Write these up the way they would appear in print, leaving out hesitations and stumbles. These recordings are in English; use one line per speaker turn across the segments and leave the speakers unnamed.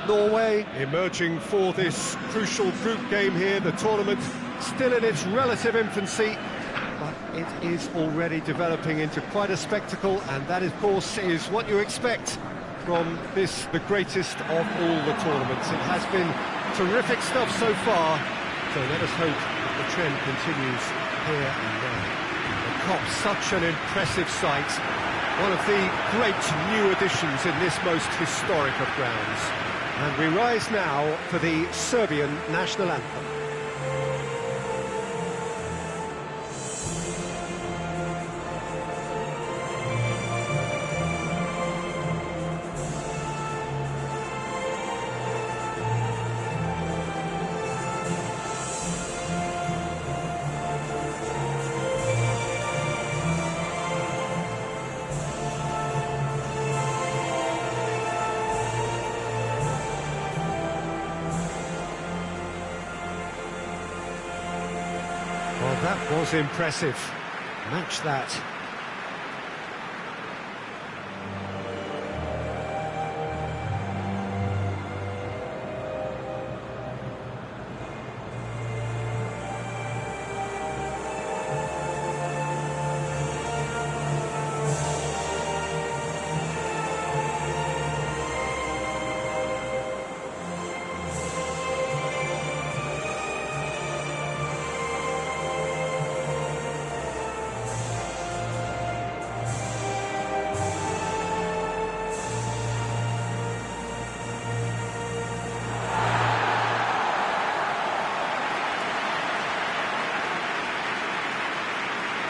Norway emerging for this crucial group game here. The tournament still in its relative infancy, but it is already developing into quite a spectacle, and that, of course, is what you expect from this, the greatest of all the tournaments. It has been terrific stuff so far, so let us hope that the trend continues here and now. The Kop, such an impressive sight, one of the great new additions in this most historic of grounds. And we rise now for the Serbian national anthem. Well, that was impressive. Match that.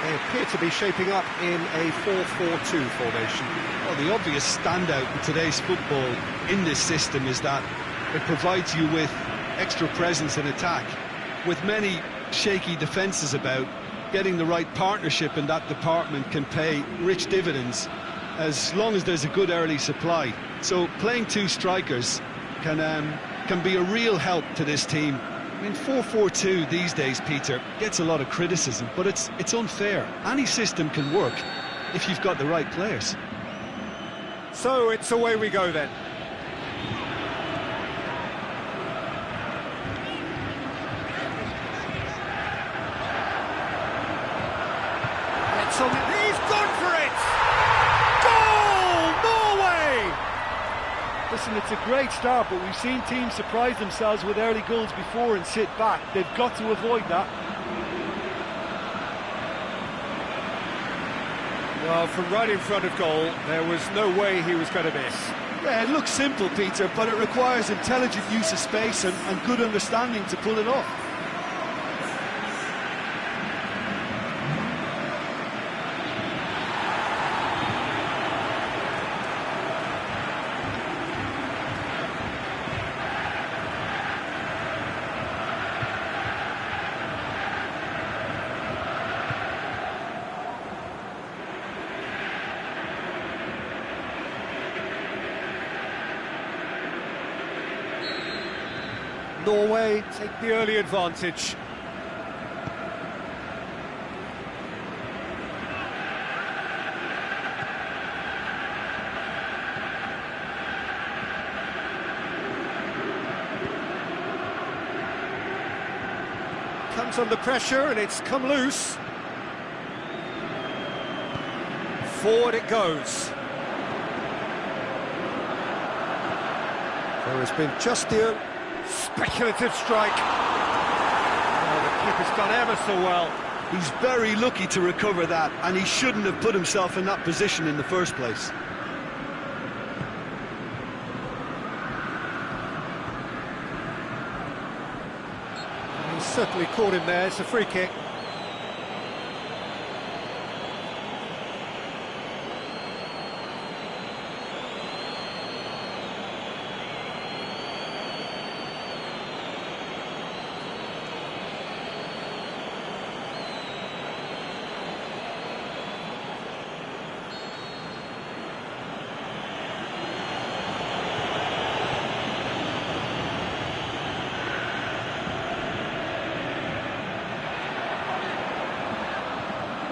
They appear to be shaping up in a 4-4-2 formation.
Well, the obvious standout in today's football in this system is that it provides you with extra presence in attack. With many shaky defences about, getting the right partnership in that department can pay rich dividends as long as there's a good early supply. So playing two strikers can be a real help to this team. I mean, 4-4-2 these days, Peter, gets a lot of criticism, but it's unfair. Any system can work if you've got the right players.
So it's away we go then. He's gone for it! Goal! Norway!
Listen, it's a great start, but we've seen teams surprise themselves with early goals before and sit back. They've got to avoid that.
Well, from right in front of goal, there was no way he was going to miss.
Yeah, it looks simple, Peter, but it requires intelligent use of space and good understanding to pull it off.
Norway take the early advantage. Comes under pressure and it's come loose. Forward it goes. There has been just the speculative strike. Oh, the keeper's done ever so well.
He's very lucky to recover that, and he shouldn't have put himself in that position in the first place.
He's certainly caught him there. It's a free kick.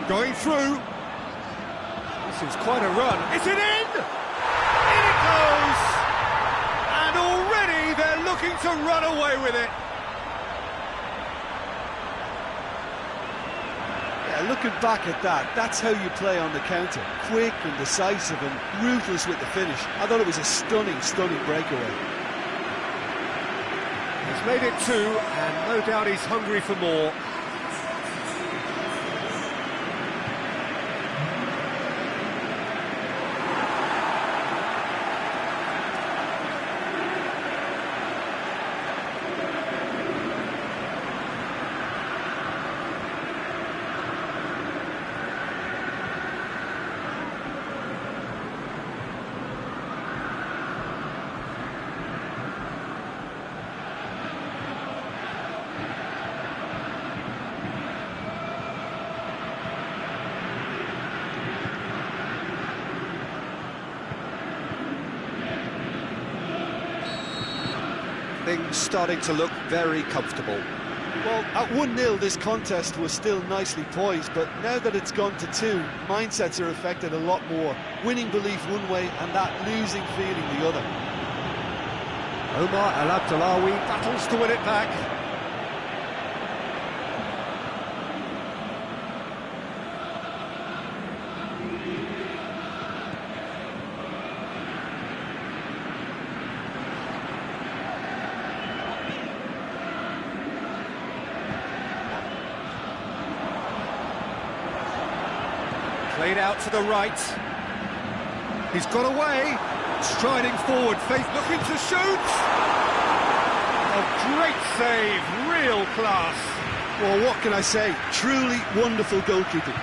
Going through. This is quite a run. Is it in? In it goes! And already looking to run away with it.
Yeah, looking back at that, that's how you play on the counter. Quick and decisive and ruthless with the finish. I thought it was a stunning, stunning breakaway.
He's made it 2, and no doubt he's hungry for more. Things starting to look very comfortable.
Well, at 1-0 this contest was still nicely poised, but now that it's gone to 2, mindsets are affected a lot more. Winning belief one way and that losing feeling the other.
Omar El Abdullawi battles to win it back. Played out to the right. He's got away. Striding forward, Faith looking to shoot. A great save, real class.
Well, what can I say? Truly wonderful goalkeeping.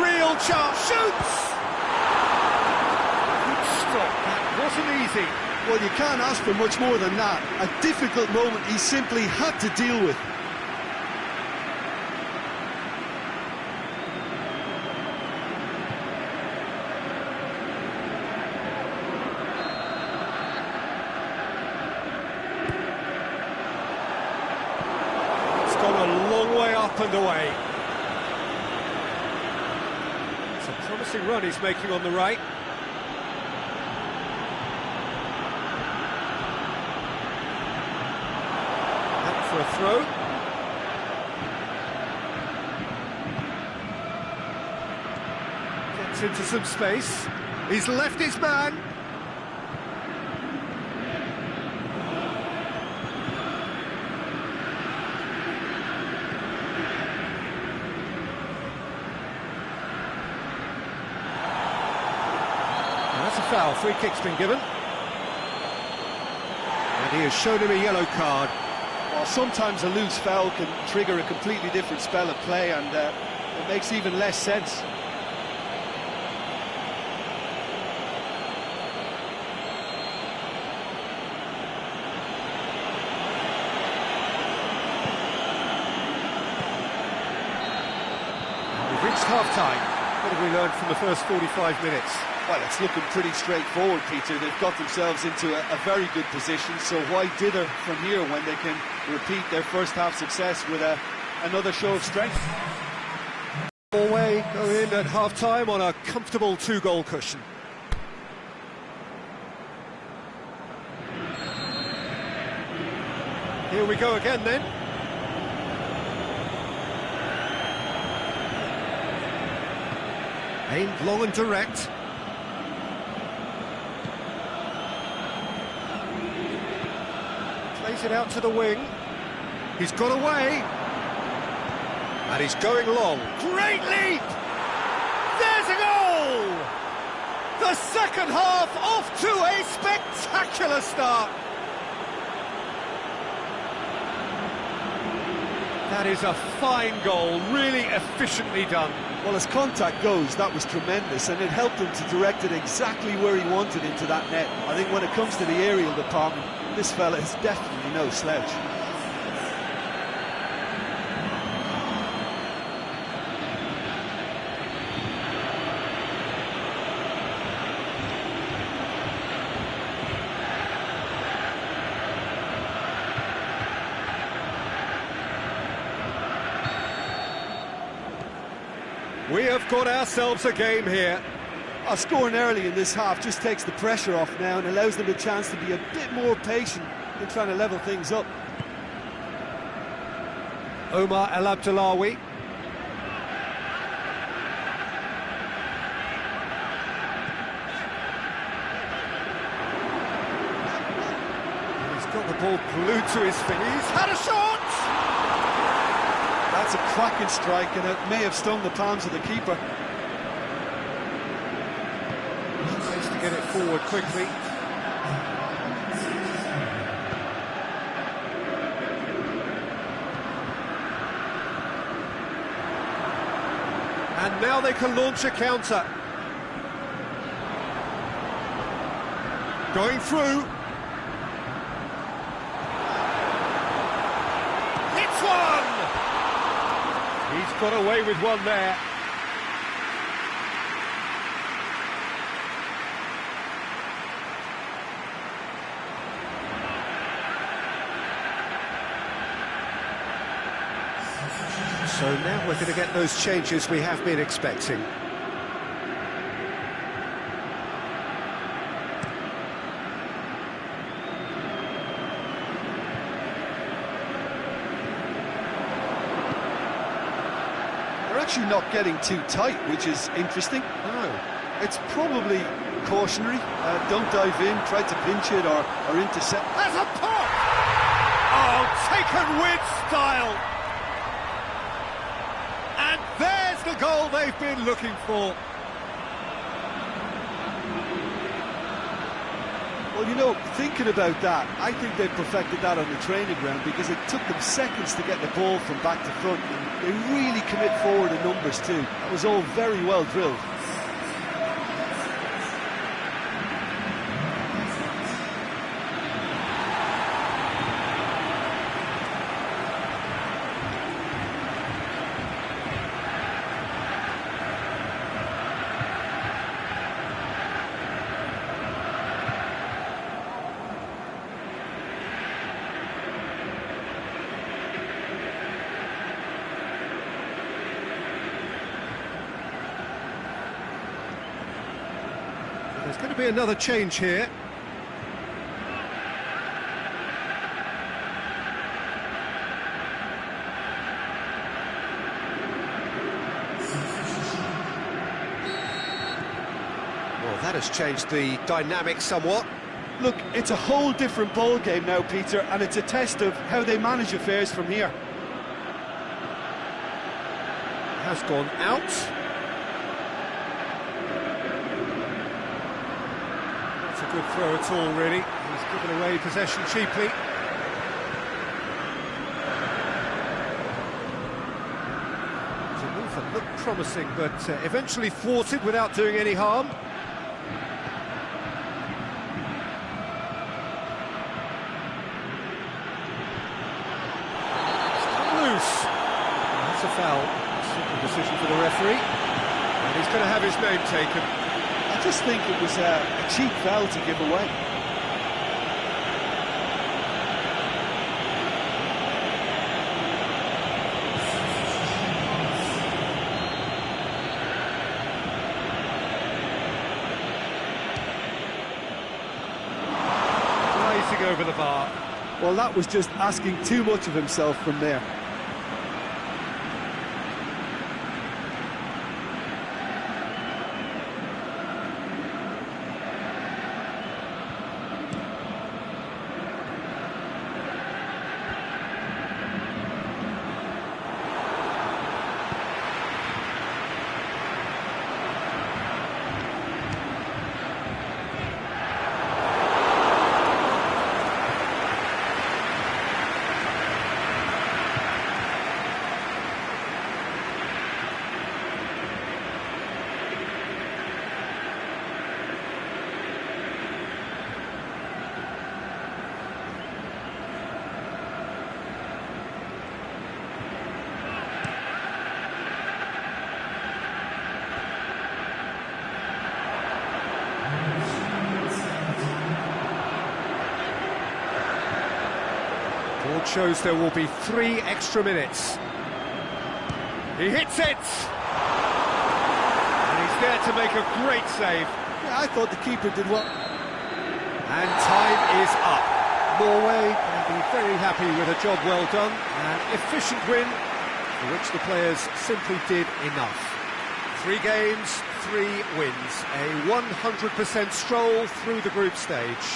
Real chance, shoots! Good stop, that wasn't easy.
Well, you can't ask for much more than that. A difficult moment he simply had to deal with.
It's gone a long way up and away. Promising run he's making on the right. Up for a throw. Gets into some space. He's left his man. That's a foul, free kick's been given. And he has shown him a yellow card.
Well, sometimes a loose foul can trigger a completely different spell of play, and it makes even less sense.
We've reached half-time. What have we learned from the first 45 minutes?
Well, it's looking pretty straightforward, Peter. They've got themselves into a very good position, so why dither from here when they can repeat their first half success with another show of strength?
Norway go in at half-time on a comfortable 2-goal cushion. Here we go again then. Aimed long and direct. Plays it out to the wing. He's got away. And he's going long. Great leap! There's a goal! The second half off to a spectacular start. That is a fine goal, really efficiently done.
Well, as contact goes, that was tremendous, and it helped him to direct it exactly where he wanted into that net. I think when it comes to the aerial department, this fella is definitely no slouch.
got ourselves a game here.
Scoring early in this half just takes the pressure off now and allows them a chance to be a bit more patient in trying to level things up.
Omar El Abdullawi. He's got the ball glued to his feet. He's had a shot!
That's a cracking strike, and it may have stung the palms of the keeper.
Nice to get it forward quickly. And now they can launch a counter. Going through. It's one! He's got away with one there. So now we're going to get those changes we have been expecting.
They're actually not getting too tight, which is interesting.
No.
It's probably cautionary. Don't dive in, try to pinch it or intercept.
There's a pop! Oh, taken with style! And there's the goal they've been looking for.
Well, you know, thinking about that, I think they perfected that on the training ground because it took them seconds to get the ball from back to front. And they really commit forward in numbers too. That was all very well drilled.
There's going to be another change here. Well, that has changed the dynamic somewhat.
Look, it's a whole different ball game now, Peter, and it's a test of how they manage affairs from here.
Has gone out. Good throw at all, really. He's given away possession cheaply. It's a move that looked promising, but eventually thwarted without doing any harm. It's come loose. That's a foul. Simple decision for the referee. And he's going to have his name taken.
I just think it was a cheap foul to give away.
Rising over the bar.
Well, that was just asking too much of himself from there.
Board shows there will be 3 extra minutes. He hits it! to make a great save.
Yeah, I thought the keeper did well.
And time is up. Norway will be very happy with a job well done. An efficient win for which the players simply did enough. 3 games, 3 wins. A 100% stroll through the group stage.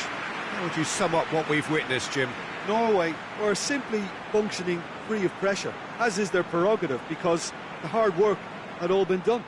How would you sum up what we've witnessed, Jim?
Norway were simply functioning free of pressure, as is their prerogative, because the hard work had all been done.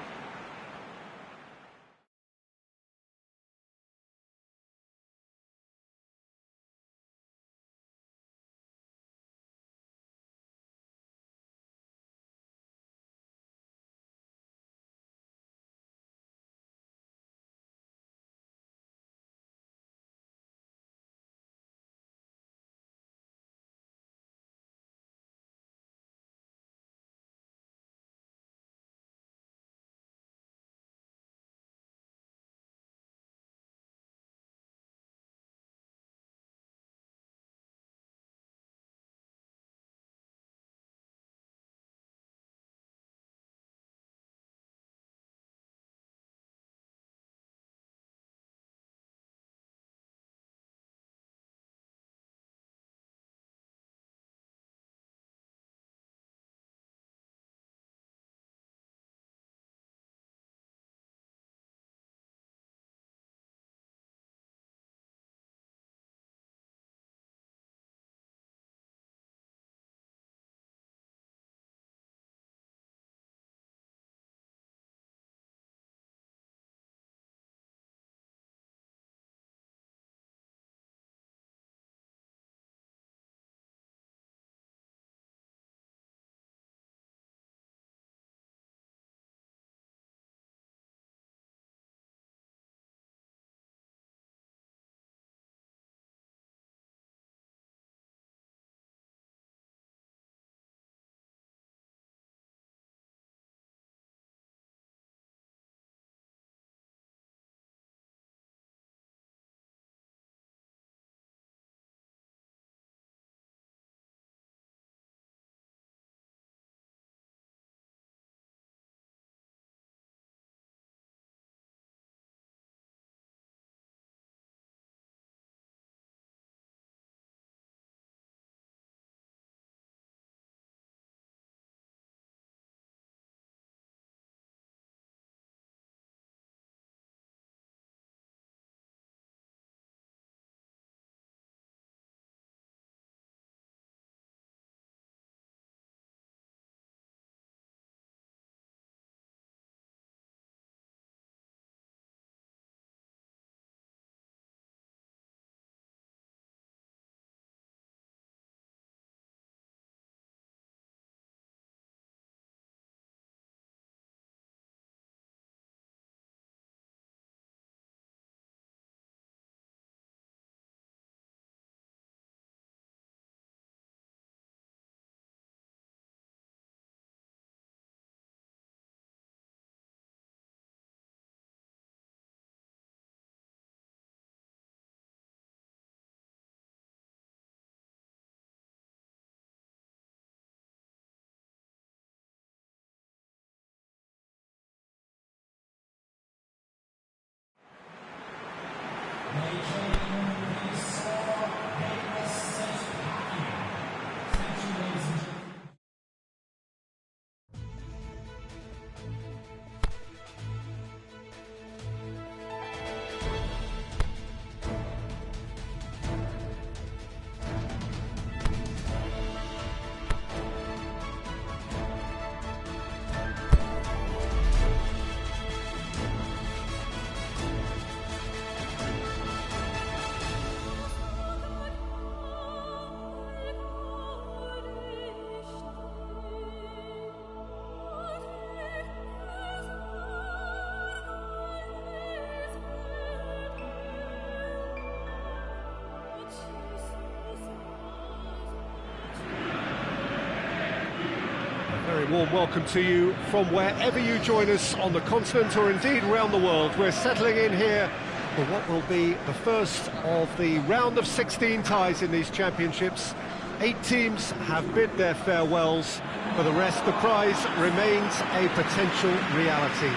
Very warm welcome to you from wherever you join us on the continent or indeed around the world. We're settling in here for what will be the first of the round of 16 ties in these championships. 8 teams have bid their farewells. For the rest, the prize remains a potential reality.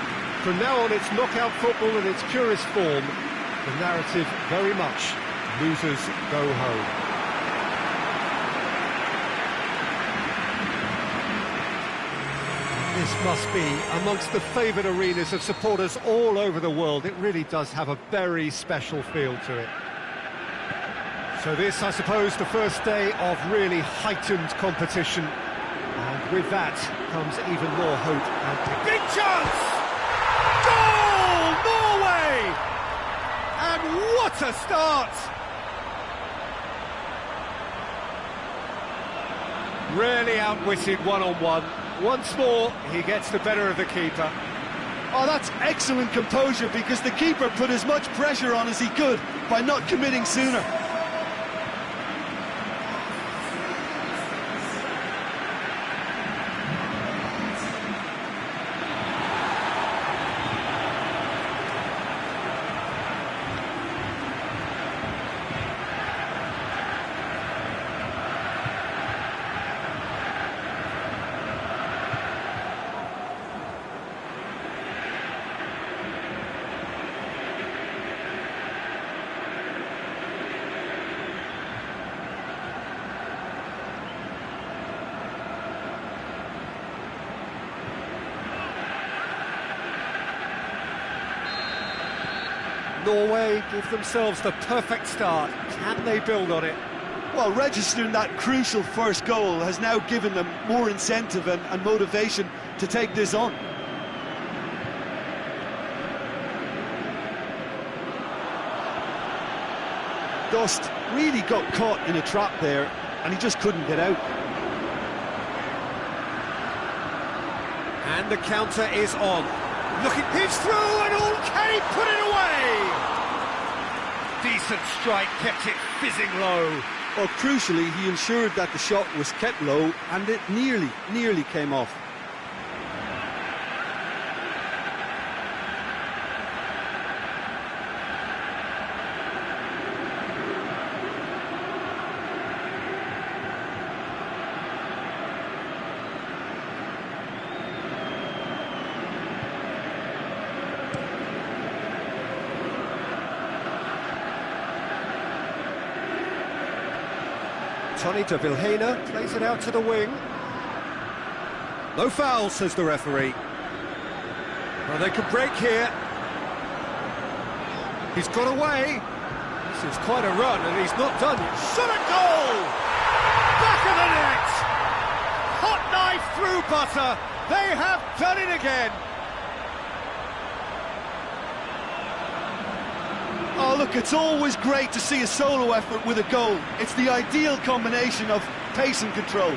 From now on, it's knockout football in its purest form. The narrative very much losers go home. This must be amongst the favoured arenas of supporters all over the world. It really does have a very special feel to it. So this, I suppose, the first day of really heightened competition. And with that comes even more hope. And big chance! Goal! Norway! And what a start! Really outwitted one-on-one. Once more, he gets the better of the keeper.
Oh, that's excellent composure, because the keeper put as much pressure on as he could by not committing sooner.
Norway give themselves the perfect start. Can they build on it?
Well, registering that crucial first goal has now given them more incentive and motivation to take this on. Dust really got caught in a trap there, and he just couldn't get out.
And the counter is on. Looking, it's through, and all can he put it away? Decent strike, kept it fizzing low.
Well, crucially, he ensured that the shot was kept low, and it nearly came off.
Tony de Vilhena plays it out to the wing. No foul, says the referee. Well, they could break here. He's got away. This is quite a run, and he's not done yet. Shot a goal! Back of the net! Hot knife through butter. They have done it again.
Oh, look, it's always great to see a solo effort with a goal. It's the ideal combination of pace and control.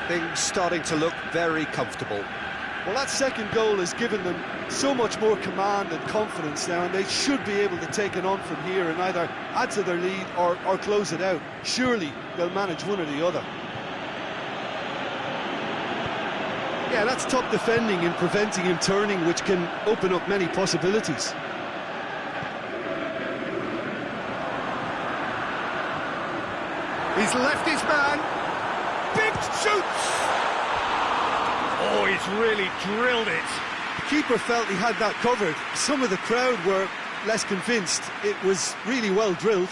Things starting to look very comfortable.
Well, that second goal has given them so much more command and confidence now, and they should be able to take it on from here and either add to their lead or close it out. Surely they'll manage one or the other. Yeah, that's top defending in preventing him turning, which can open up many possibilities.
He's left his man. Big shoots! Oh, he's really drilled it.
The keeper felt he had that covered. Some of the crowd were less convinced. It was really well drilled.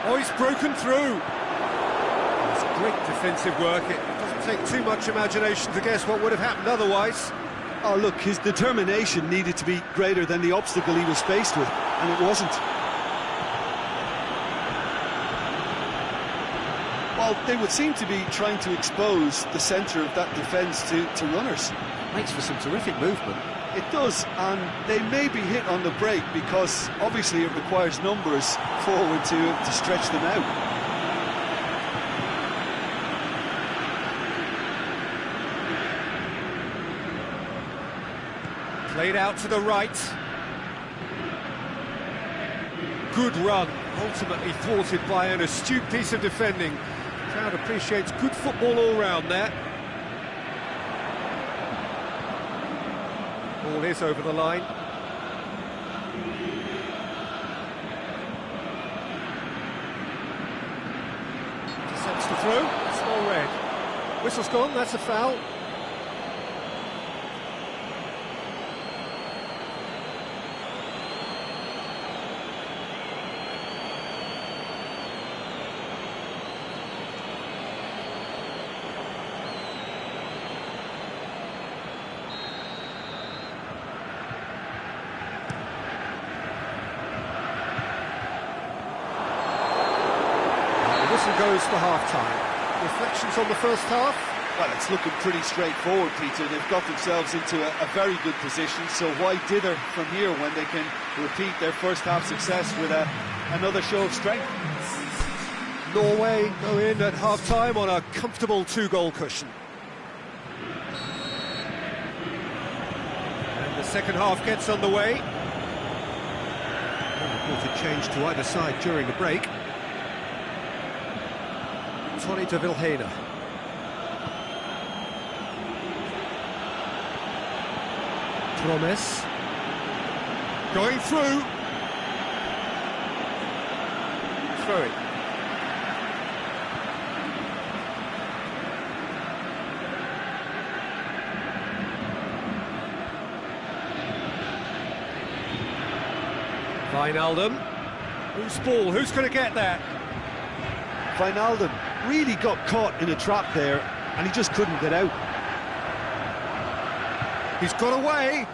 Oh, he's broken through. He's Great defensive work. It doesn't take too much imagination to guess what would have happened otherwise.
Oh, look, his determination needed to be greater than the obstacle he was faced with, and it wasn't. Well, they would seem to be trying to expose the centre of that defence to runners.
Makes for some terrific movement.
It does, and they may be hit on the break because obviously it requires numbers forward to stretch them out.
Played out to the right. Good run, ultimately thwarted by an astute piece of defending. Crowd appreciates good football all round there. Ball is over the line. Intercepts the throw, small red. Whistle's gone, that's a foul. Goes for half-time. Reflections on the first half?
Well, it's looking pretty straightforward, Peter. They've got themselves into a very good position, so why dither from here when they can repeat their first half success with another show of strength?
Norway go in at half-time on a comfortable 2-goal cushion. And the second half gets underway. Reported change to either side during the break. Tony de Vilhena. Promes. Going through. Throwing. Wijnaldum. Whose ball? Who's going to get that?
Wijnaldum really got caught in a trap there, and he just couldn't get out.
He's got away.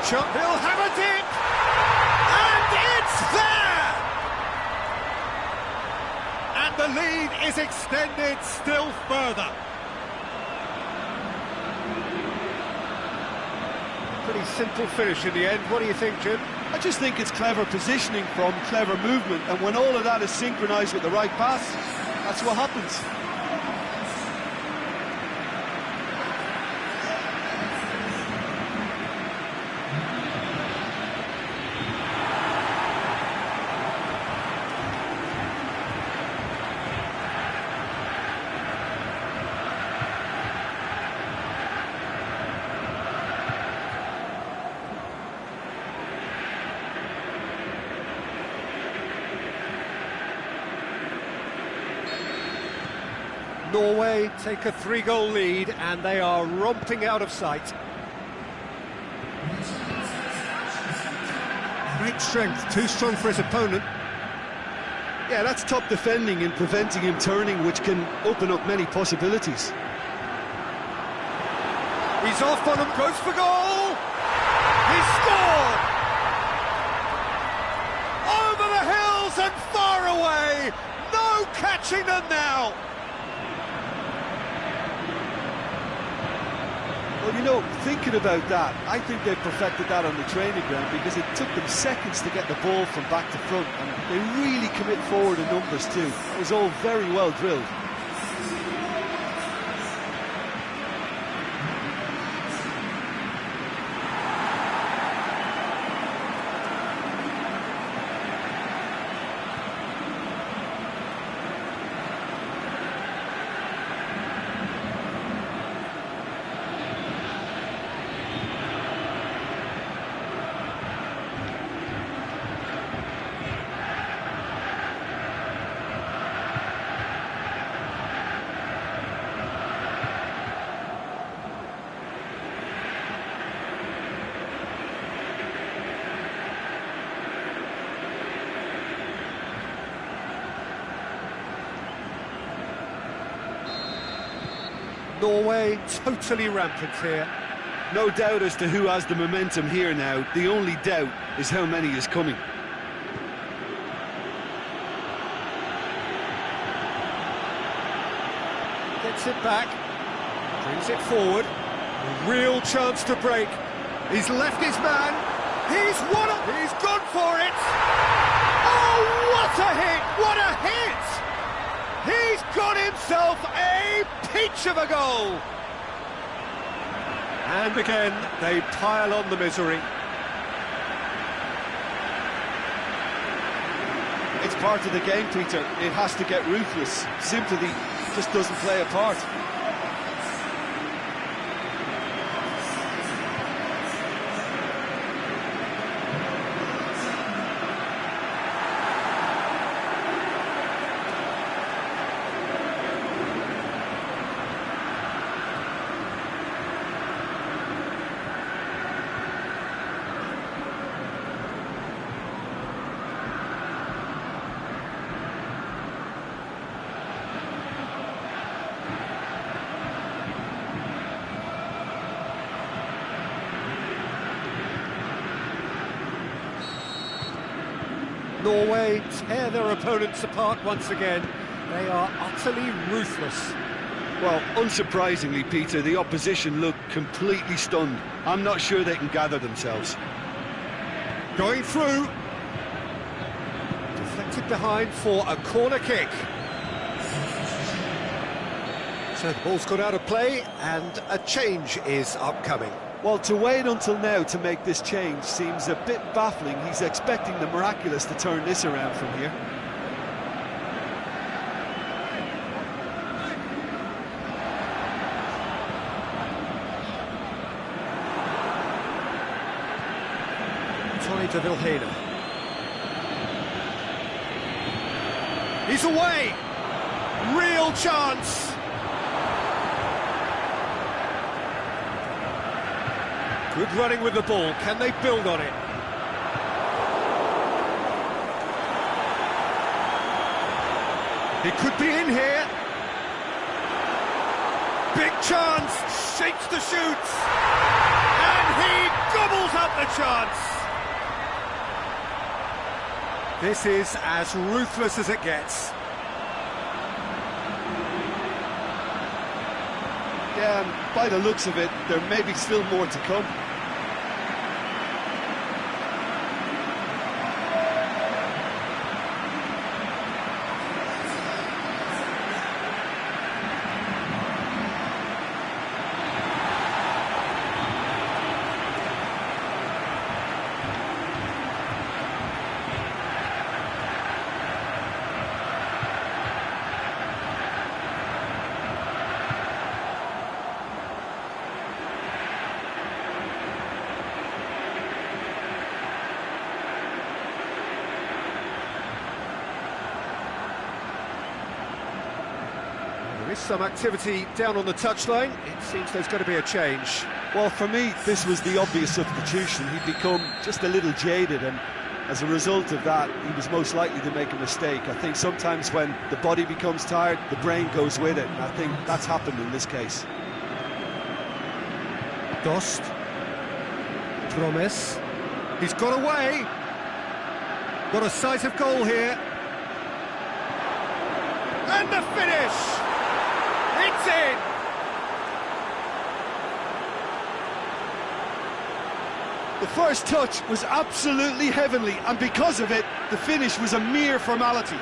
He'll have a dip, and it's there! And the lead is extended still further. Pretty simple finish in the end. What do you think, Jim?
I just think it's clever positioning from clever movement, and when all of that is synchronised with the right pass, that's what happens.
Norway take a 3-goal lead and they are romping out of sight. Great strength, too strong for his opponent.
Yeah, that's top defending and preventing him turning, which can open up many possibilities.
He's off on him, goes for goal! He scored! Over the hills and far away! No catching them now!
Well, you know, thinking about that, I think they perfected that on the training ground because it took them seconds to get the ball from back to front, and they really commit forward in numbers too. It was all very well drilled.
Norway totally rampant here.
No doubt as to who has the momentum here now. The only doubt is how many is coming.
Gets it back, brings it forward. A real chance to break. He's left his man. He's gone for it. Oh, what a hit! What a hit! He's got himself a peach of a goal. And again, they pile on the misery.
It's part of the game, Peter. It has to get ruthless. Sympathy just doesn't play a part.
Norway tear their opponents apart once again. They are utterly ruthless.
Well, unsurprisingly, Peter, the opposition look completely stunned. I'm not sure they can gather themselves.
Going through. Deflected behind for a corner kick. So the ball's gone out of play and a change is upcoming.
Well, to wait until now to make this change seems a bit baffling. He's expecting the miraculous to turn this around from here.
Tony de Vilhena. He's away! Real chance! Good running with the ball. Can they build on it? He could be in here. Big chance. Shakes the shoots. And he gobbles up the chance. This is as ruthless as it gets.
Yeah, and by the looks of it, there may be still more to come.
There is some activity down on the touchline. It seems there's going to be a change.
Well, for me, this was the obvious substitution. He'd become just a little jaded, and as a result of that, he was most likely to make a mistake. I think sometimes when the body becomes tired, the brain goes with it, and I think that's happened in this case.
Dost. Promes. He's got away. Got a sight of goal here. And the finish! It's in!
The first touch was absolutely heavenly, and because of it, the finish was a mere formality.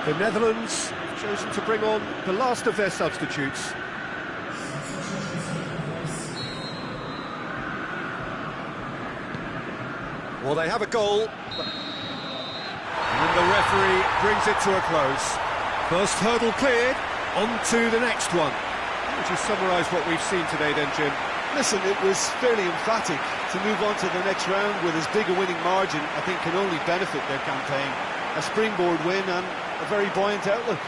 The Netherlands have chosen to bring on the last of their substitutes. Well, they have a goal, and the referee brings it to a close. First hurdle cleared, on to the next one. Would you summarise what we've seen today then, Jim?
Listen, it was fairly emphatic. To move on to the next round with as big a winning margin, I think can only benefit their campaign. A springboard win and a very buoyant outlook.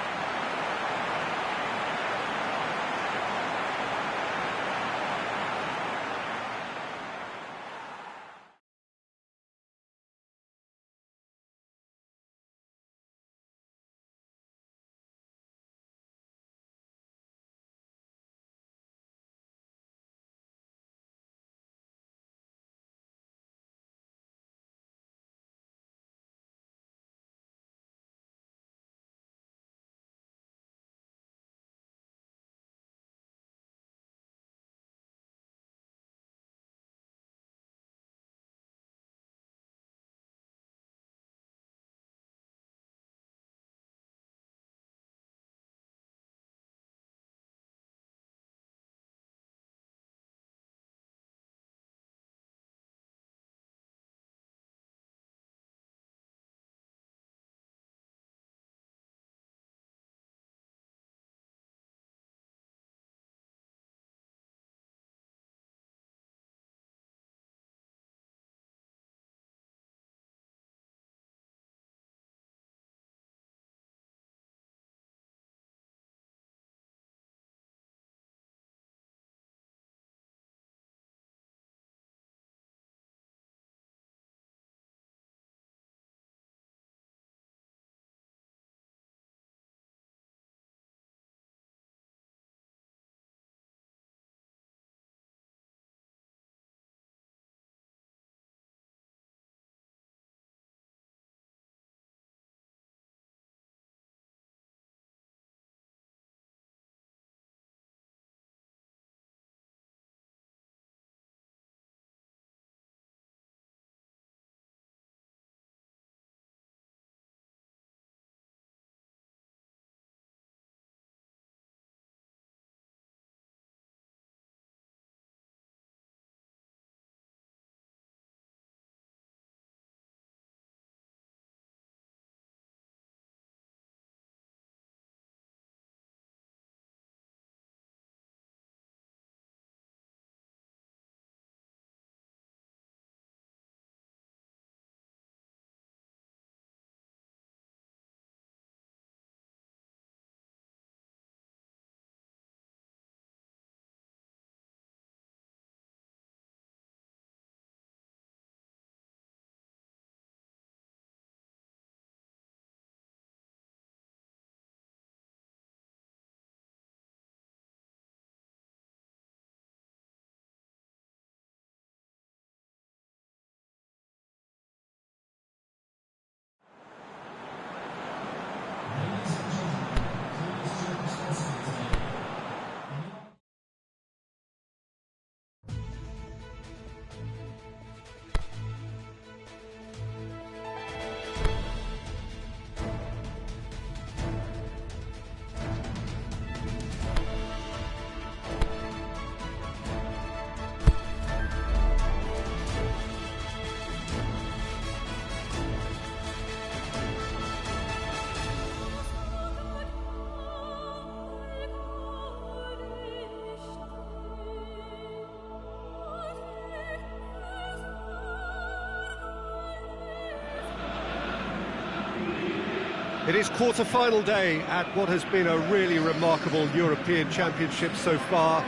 It is quarter-final day at what has been a really remarkable European Championship so far.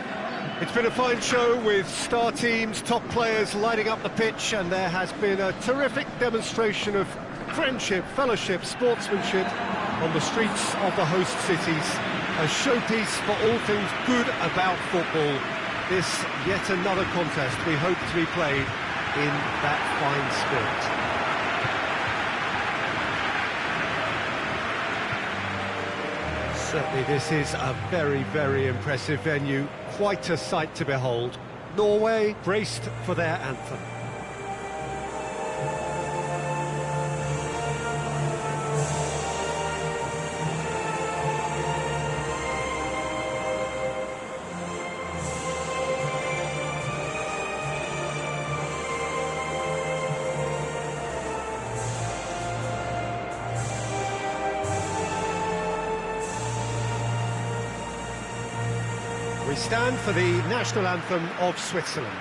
It's been a fine show with star teams, top players lighting up the pitch, and there has been a terrific demonstration of friendship, fellowship, sportsmanship on the streets of the host cities. A showpiece for all things good about football. This yet another contest we hope to be played in that fine spirit. Certainly this is a very, very impressive venue, quite a sight to behold. Norway braced for their anthem. We stand for the national anthem of Switzerland.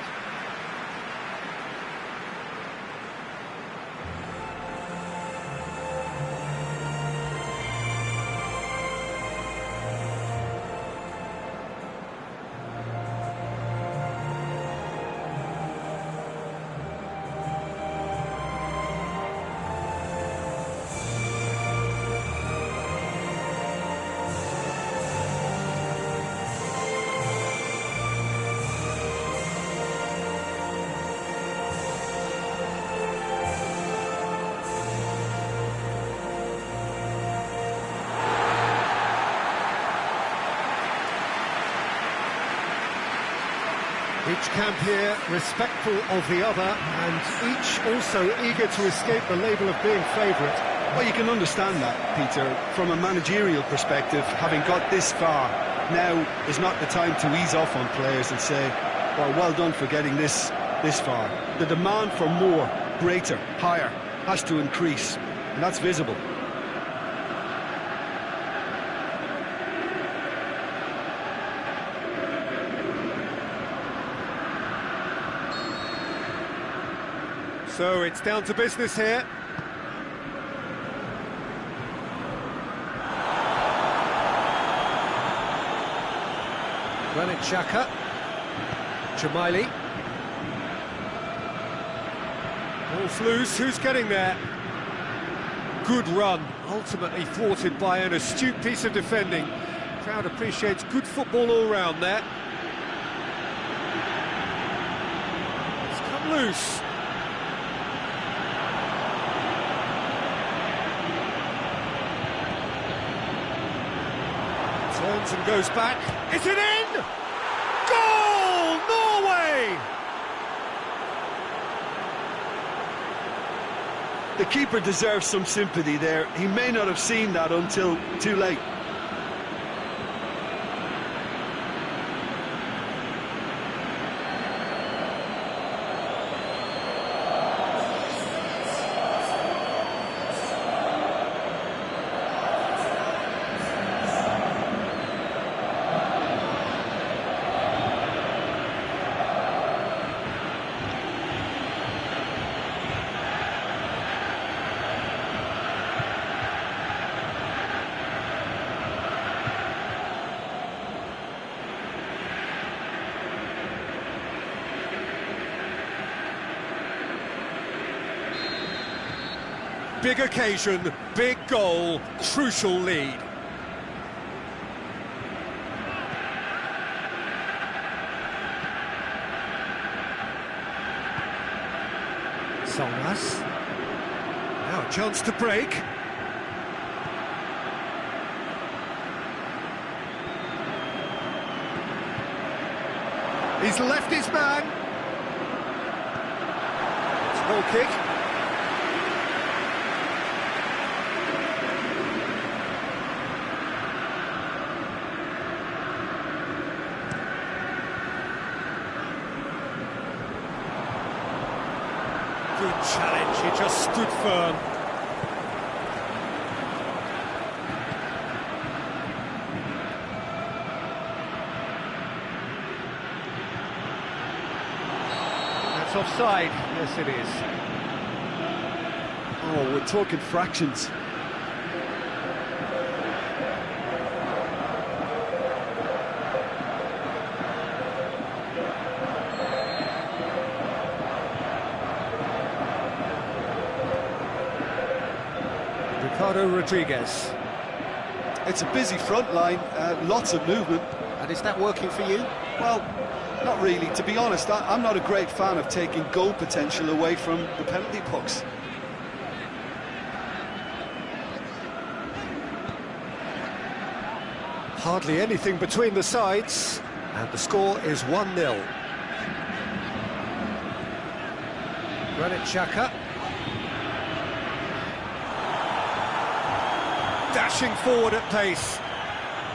Each camp here respectful of the other, and each also eager to escape the label of being favourite.
Well, you can understand that, Peter, from a managerial perspective. Having got this far, now is not the time to ease off on players and say, well done for getting this far. The demand for more, greater, higher, has to increase, and that's visible.
So it's down to business here. Granit Xhaka, Jamaili. Ball's loose, who's getting there? Good run, ultimately thwarted by an astute piece of defending. Crowd appreciates good football all round there. It's come loose. Turns and goes back. Is it in? Goal! Norway!
The keeper deserves some sympathy there. He may not have seen that until too late.
Big occasion, big goal, crucial lead. Solnas. Now a chance to break. He's left his man. It's a goal kick. Good challenge, he just stood firm. That's offside, yes it is.
Oh, we're talking fractions.
Ricardo Rodriguez.
It's a busy front line, lots of movement.
And is that working for you?
Well, not really. To be honest, I'm not a great fan of taking goal potential away from the penalty box.
Hardly anything between the sides, and the score is 1-0. Granit Xhaka. Dashing forward at pace.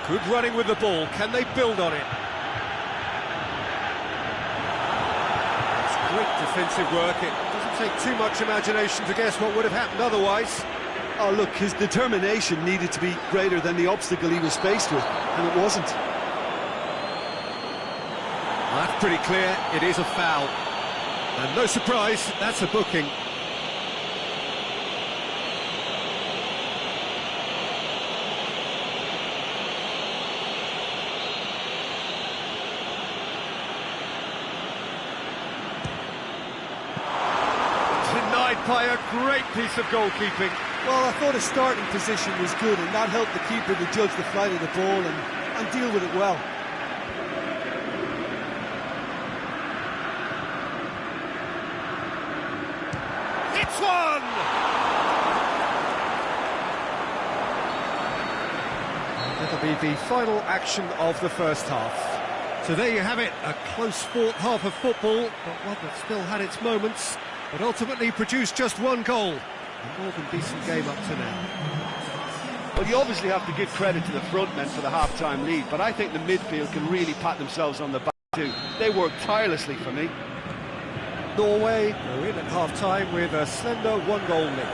Good running with the ball. Can they build on it? It's great defensive work. It doesn't take too much imagination to guess what would have happened otherwise.
Oh, look, his determination needed to be greater than the obstacle he was faced with, and it wasn't.
pretty clear, it is a foul. And no surprise, that's a booking. Denied by a great piece of goalkeeping.
Well, I thought his starting position was good, and that helped the keeper to judge the flight of the ball and deal with it well.
It's one! That'll be the final action of the first half. So there you have it, a close fought half of football, but one that still had its moments, but ultimately produced just one goal. A more than decent game up to now.
Well, you obviously have to give credit to the front men for the half-time lead, but I think the midfield can really pat themselves on the back too. They worked tirelessly for me.
Norway are in at half-time with a slender one-goal lead.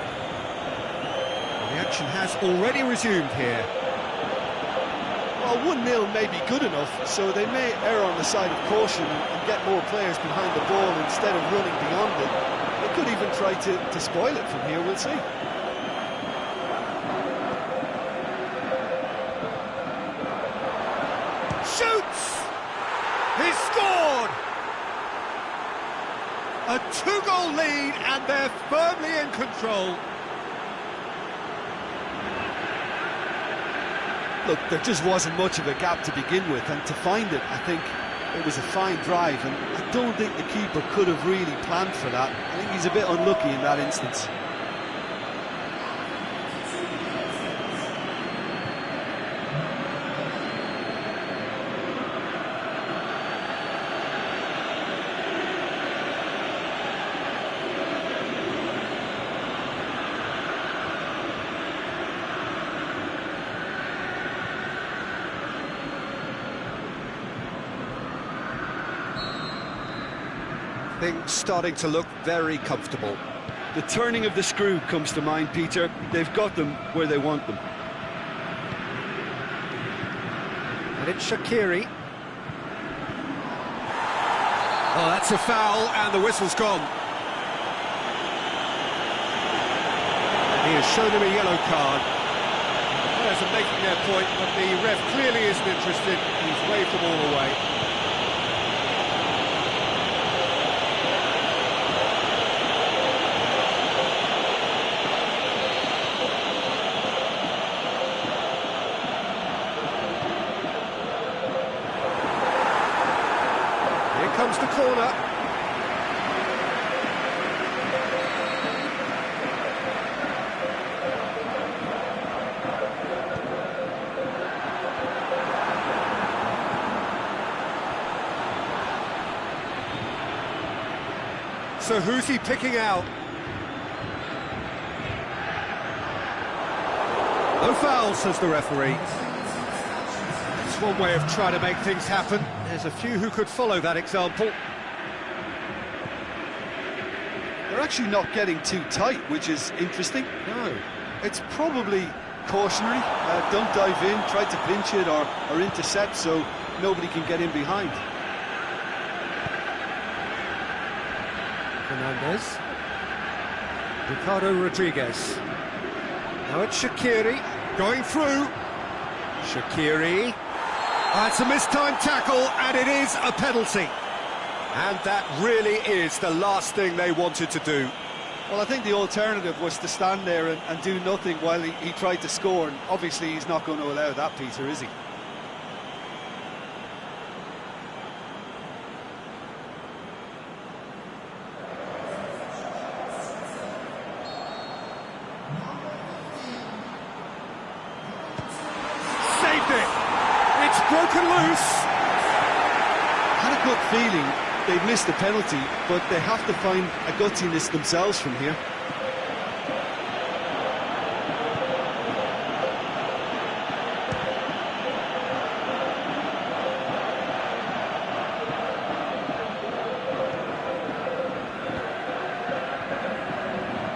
The action has already resumed here.
Well, 1-0 may be good enough, so they may err on the side of caution and get more players behind the ball instead of running beyond it. They could even try to spoil it from here, we'll see.
Shoots! He's scored! A two-goal lead, and they're firmly in control.
Look, there just wasn't much of a gap to begin with, and to find it, I think it was a fine drive, and I don't think the keeper could have really planned for that. I think he's a bit unlucky in that instance.
Things starting to look very comfortable.
The turning of the screw comes to mind, Peter. They've got them where they want them.
And it's Shaqiri. Oh, that's a foul, and the whistle's gone. And he has shown him a yellow card. The players are making their point, but the ref clearly isn't interested. He's waved them all away. Comes the corner. So who's he picking out? No foul, says the referee. It's one way of trying to make things happen. There's a few who could follow that example.
They're actually not getting too tight, which is interesting.
No.
It's probably cautionary. Don't dive in, try to pinch it or intercept so nobody can get in behind.
Fernandez. Ricardo Rodriguez. Now it's Shaqiri going through. Shaqiri. It's a mistimed tackle, and it is a penalty. And that really is the last thing they wanted to do.
Well, I think the alternative was to stand there and do nothing while he tried to score, and obviously he's not going to allow that, Peter, is he?
Saved it! It's broken loose!
Had a good feeling they've missed the penalty, but they have to find a gutsiness themselves from here.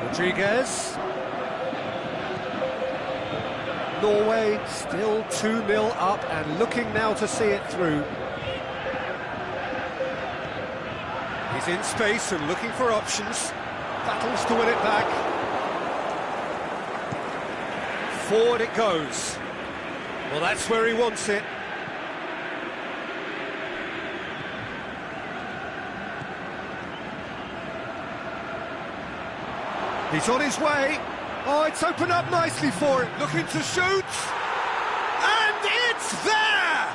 Rodriguez. Norway still 2-0 up and looking now to see it through. He's in space and looking for options. Battles to win it back. Forward it goes. Well, that's where he wants it. He's on his way. Oh, it's opened up nicely for him. Looking to shoot. And it's there!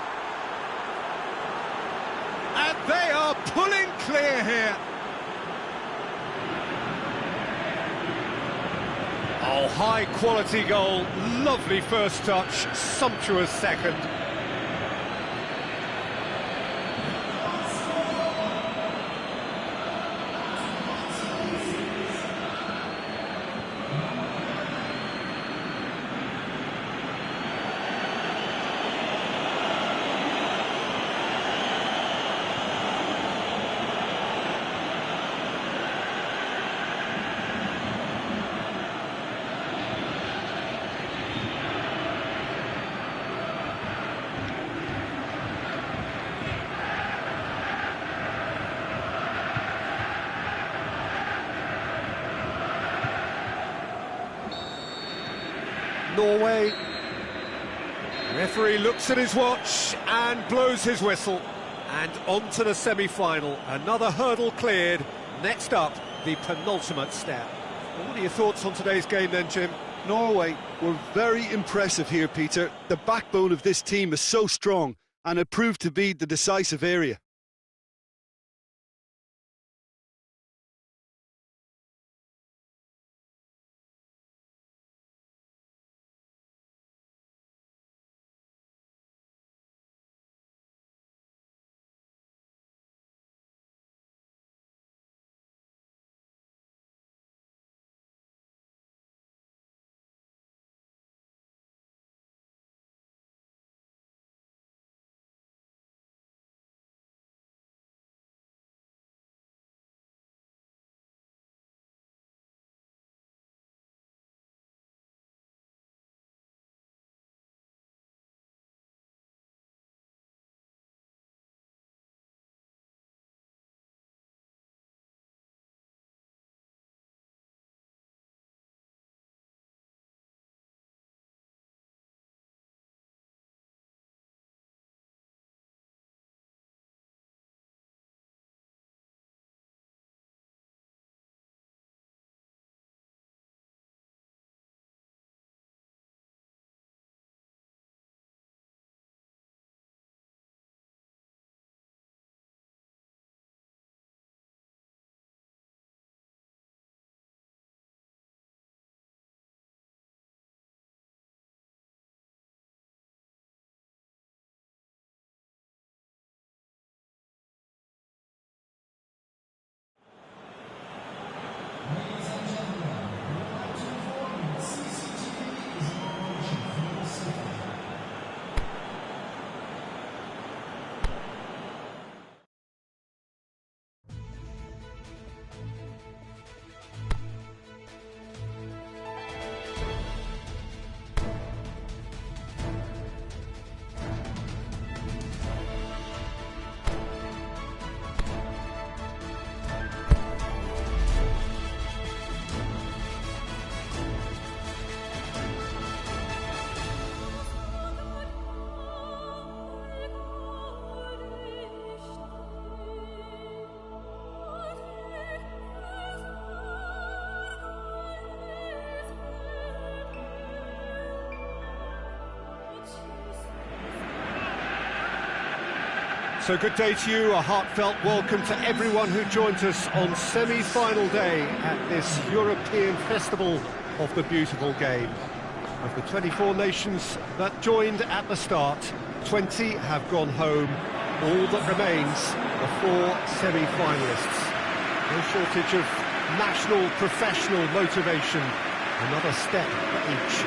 And they are pulling clear here. Oh, high-quality goal. Lovely first touch. Sumptuous second. Norway. Referee looks at his watch and blows his whistle. And on to the semi-final. Another hurdle cleared. Next up, the penultimate step. Well, what are your thoughts on today's game then, Jim?
Norway were very impressive here, Peter. The backbone of this team is so strong, and it proved to be the decisive area.
So good day to you, a heartfelt welcome to everyone who joined us on semi-final day at this European Festival of the Beautiful Game. Of the 24 nations that joined at the start, 20 have gone home. All that remains are 4 semi-finalists. No shortage of national, professional motivation. Another step for each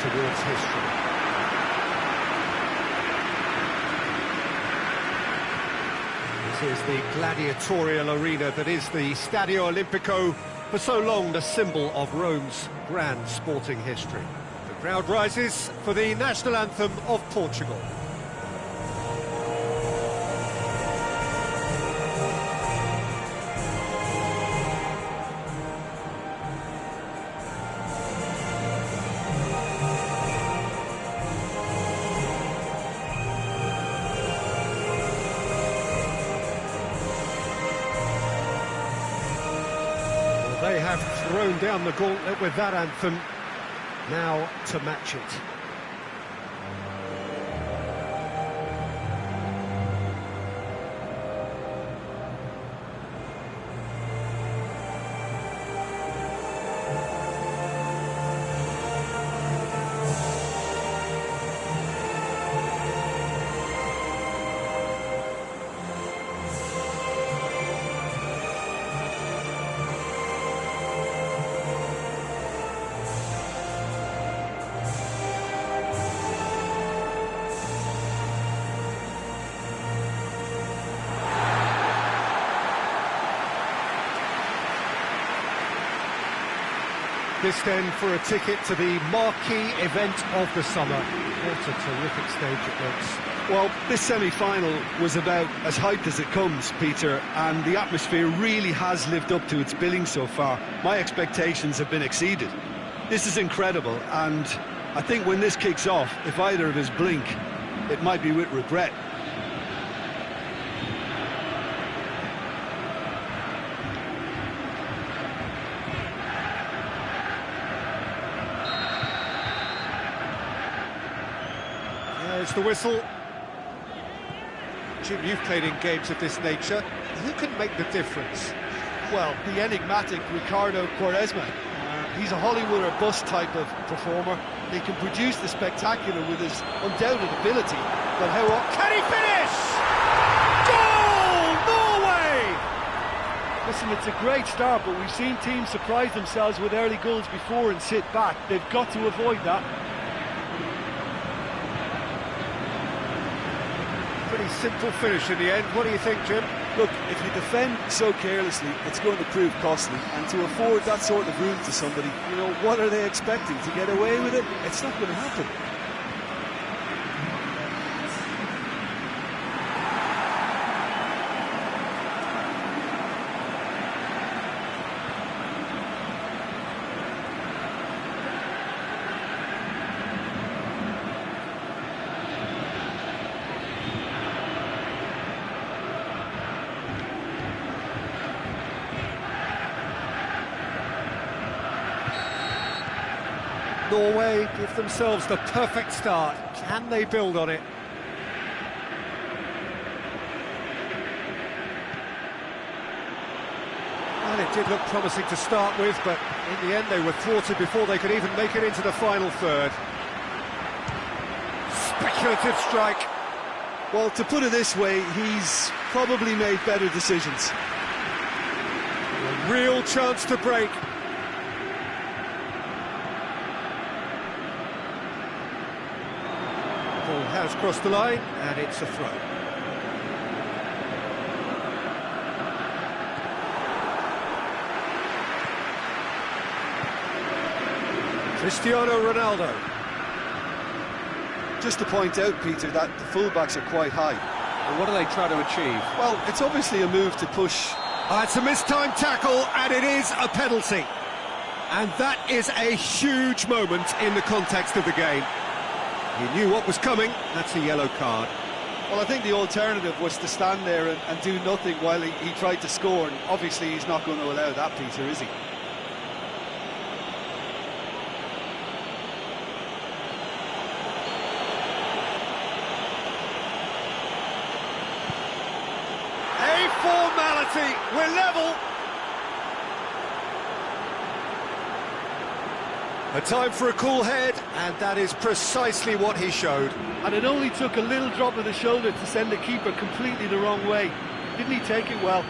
towards history. This is the gladiatorial arena that is the Stadio Olimpico, for so long the symbol of Rome's grand sporting history. The crowd rises for the national anthem of Portugal. They have thrown down the gauntlet with that anthem. Now to match it. This then for a ticket to the marquee event of the summer. What a terrific stage it looks.
Well, this semi-final was about as hyped as it comes, Peter, and the atmosphere really has lived up to its billing so far. My expectations have been exceeded. This is incredible, and I think when this kicks off, if either of us blink, it might be with regret.
There's the whistle. Jim, you've played in games of this nature. Who can make the difference?
Well, the enigmatic Ricardo Quaresma. He's a Hollywood or bust type of performer. He can produce the spectacular with his undoubted ability, but how
can he finish? Goal! Norway!
Listen, it's a great start, but we've seen teams surprise themselves with early goals before and sit back. They've got to avoid that.
Pretty simple finish in the end. What do you think, Jim?
Look, if you defend so carelessly, it's going to prove costly. And to afford that sort of room to somebody, you know, what are they expecting? To get away with it? It's not going to happen.
Norway give themselves the perfect start. Can they build on it? Well, it did look promising to start with, but in the end they were thwarted before they could even make it into the final third. Speculative strike.
Well, to put it this way, he's probably made better decisions.
A real chance to break. Ball has crossed the line, and it's a throw. Cristiano Ronaldo.
Just to point out, Peter, that the fullbacks are quite high.
And what do they try to achieve?
Well, it's obviously a move to push.
It's a mistimed tackle, and it is a penalty. And that is a huge moment in the context of the game. He knew what was coming. That's a yellow card.
Well, I think the alternative was to stand there and do nothing while he tried to score, and obviously he's not going to allow that, Peter, is he?
A formality. We're level. A time for a cool head, and that is precisely what he showed.
And it only took a little drop of the shoulder to send the keeper completely the wrong way. Didn't he take it well?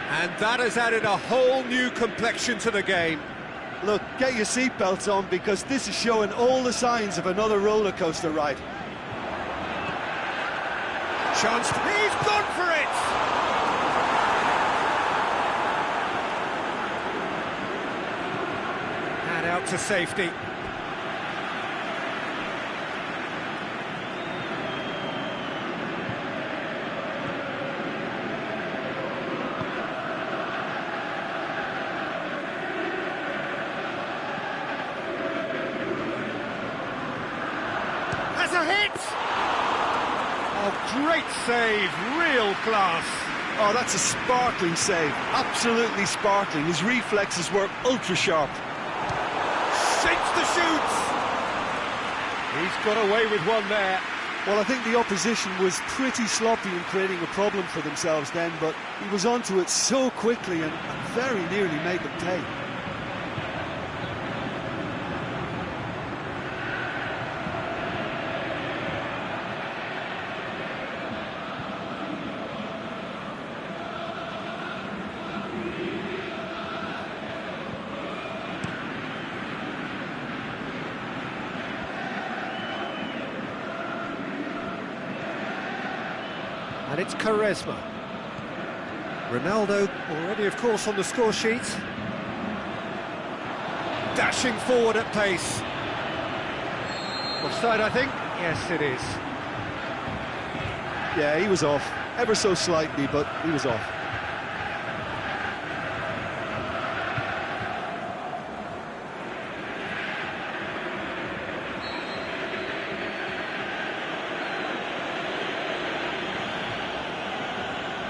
And that has added a whole new complexion to the game.
Look, get your seatbelts on, because this is showing all the signs of another roller coaster ride.
Chance. He's gone for it! out to safety. Has a hit! Oh, great save, real class.
Oh, that's a sparkling save, absolutely sparkling. His reflexes were ultra-sharp.
Shapes the shoots! He's got away with one there.
Well, I think the opposition was pretty sloppy in creating a problem for themselves then, but he was onto it so quickly and very nearly made them pay.
And it's Quaresma. Ronaldo already, of course, on the score sheet. Dashing forward at pace. Offside, I think. Yes, it is.
Yeah, he was off, ever so slightly, but he was off.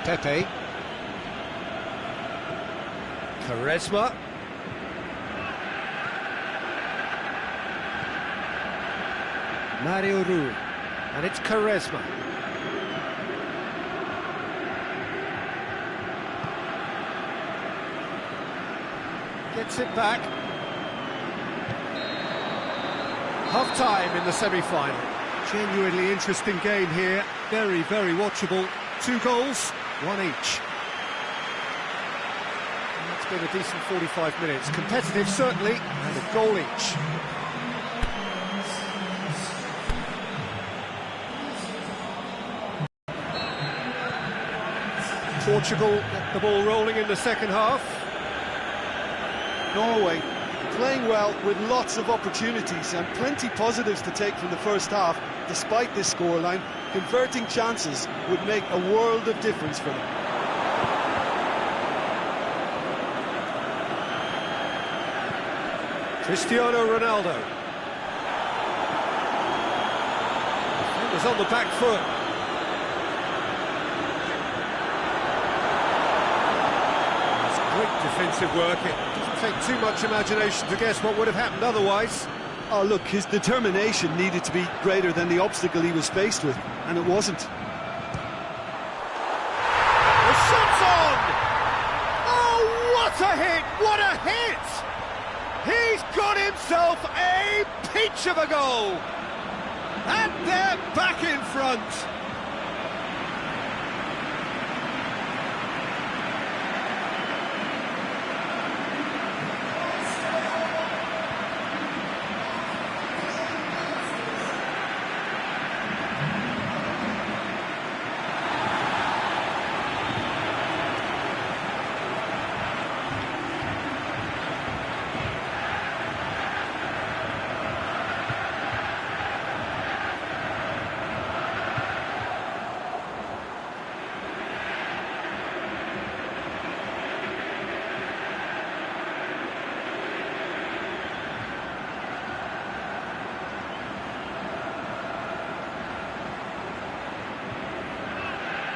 Pepe. Quaresma. Mario Rui. And it's Quaresma. Gets it back. Half-time in the semi-final. Genuinely interesting game here. Very, very watchable. 2 goals. 1 each. And that's been a decent 45 minutes. Competitive, certainly, and a goal each. Portugal get the ball rolling in the second half.
Norway playing well with lots of opportunities and plenty positives to take from the first half. Despite this scoreline, converting chances would make a world of difference for them.
Cristiano Ronaldo. Defenders on the back foot. That's great defensive work. It doesn't take too much imagination to guess what would have happened otherwise.
Oh, look, his determination needed to be greater than the obstacle he was faced with, and it wasn't.
The shot's on! Oh, what a hit! What a hit! He's got himself a peach of a goal! And they're back in front!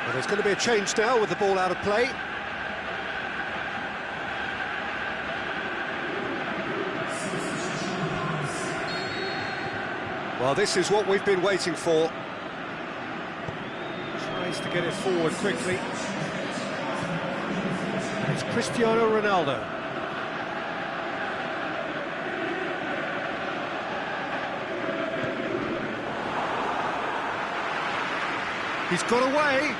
Well, there's going to be a change now with the ball out of play. Well, this is what we've been waiting for. Tries to get it forward quickly. And it's Cristiano Ronaldo. He's got away.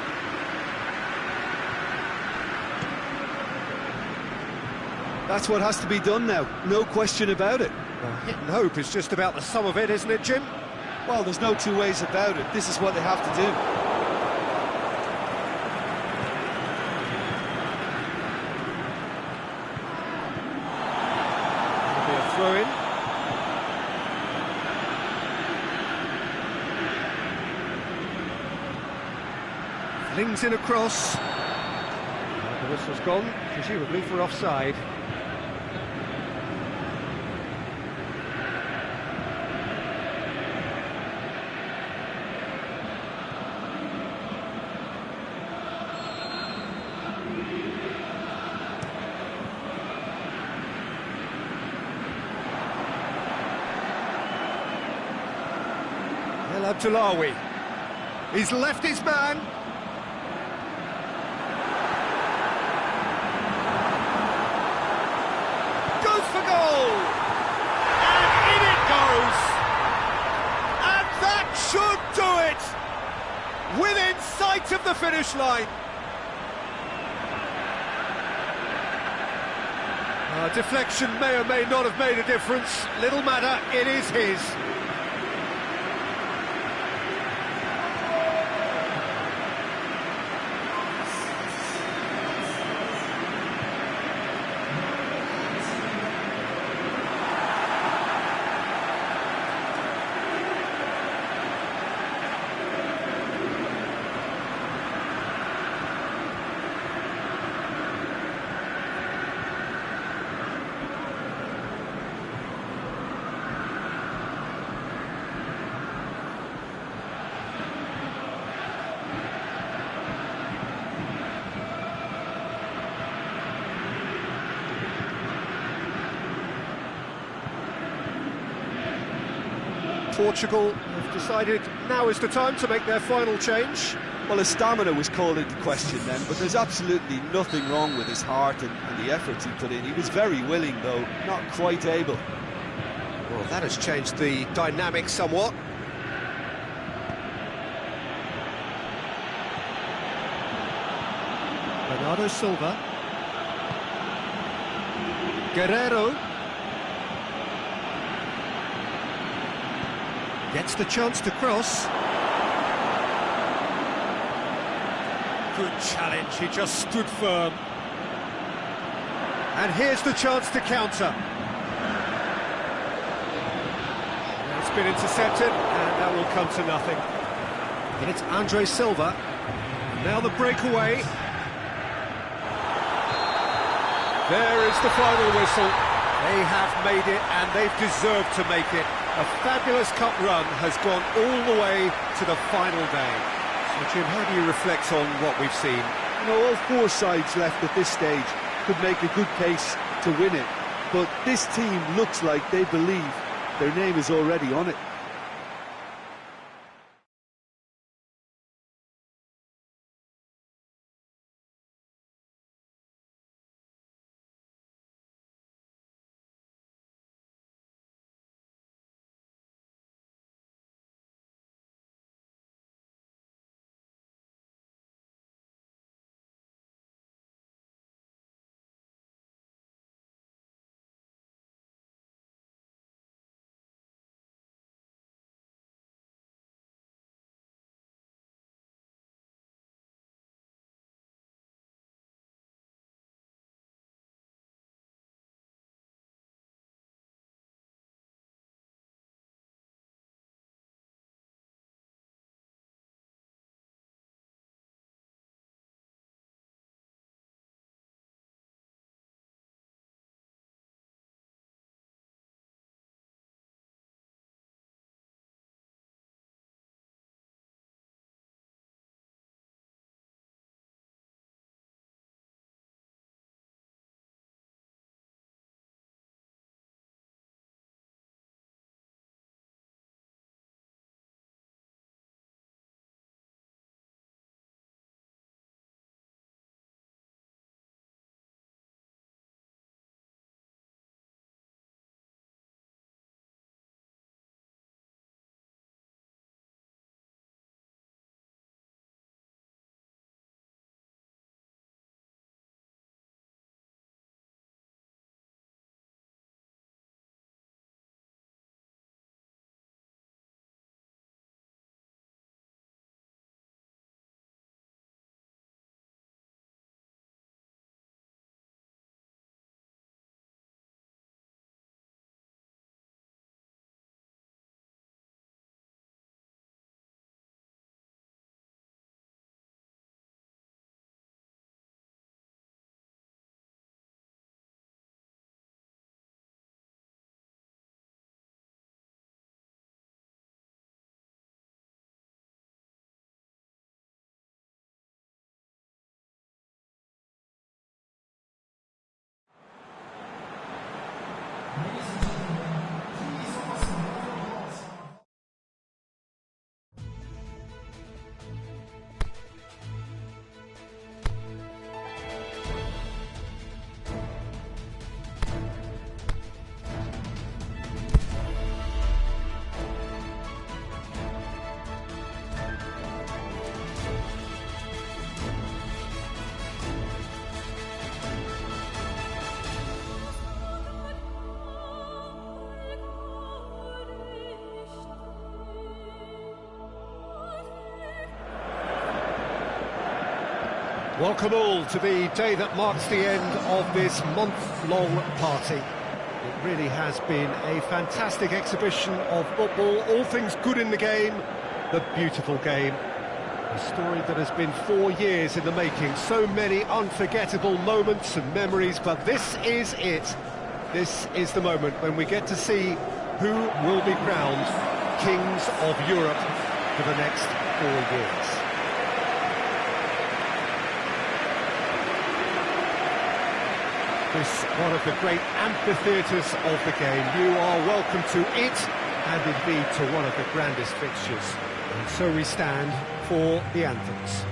That's what has to be done now, no question about it.
Well, hit and hope is just about the sum of it, isn't it, Jim?
Well, there's no two ways about it. This is what they have to do.
It'll be a throw-in. Slings in a cross. The whistle's gone, presumably for offside. El Abdullawi. He's left his man. Goes for goal. And in it goes. And that should do it. Within sight of the finish line. Deflection may or may not have made a difference. Little matter, it is his. Portugal have decided now is the time to make their final change.
Well, his stamina was called into question then, but there's absolutely nothing wrong with his heart and the efforts he put in. He was very willing, though, not quite able.
Well, that has changed the dynamic somewhat. Bernardo Silva. Guerrero. Gets the chance to cross. Good challenge, he just stood firm. And here's the chance to counter. It's been intercepted, and that will come to nothing. And it's Andre Silva. Now the breakaway. There is the final whistle. They have made it, and they've deserved to make it. A fabulous cup run has gone all the way to the final day. So, Jim, how do you reflect on what we've seen?
You know, all four sides left at this stage could make a good case to win it. But this team looks like they believe their name is already on it.
Welcome all to the day that marks the end of this month-long party. It really has been a fantastic exhibition of football, all things good in the game, the beautiful game. A story that has been 4 years in the making, so many unforgettable moments and memories, but this is it. This is the moment when we get to see who will be crowned Kings of Europe for the next 4 years. This one of the great amphitheatres of the game. You are welcome to it, and indeed to one of the grandest fixtures. And so we stand for the anthems.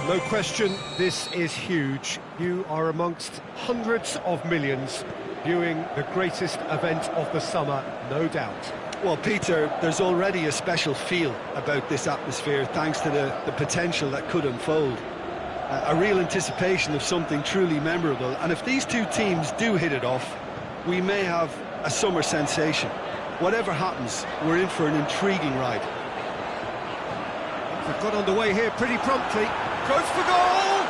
No question, this is huge. You are amongst hundreds of millions viewing the greatest event of the summer, no doubt.
Well, Peter, there's already a special feel about this atmosphere thanks to the potential that could unfold. A real anticipation of something truly memorable. And if these two teams do hit it off, we may have a summer sensation. Whatever happens, we're in for an intriguing ride.
They've got underway here pretty promptly. Goes for goal!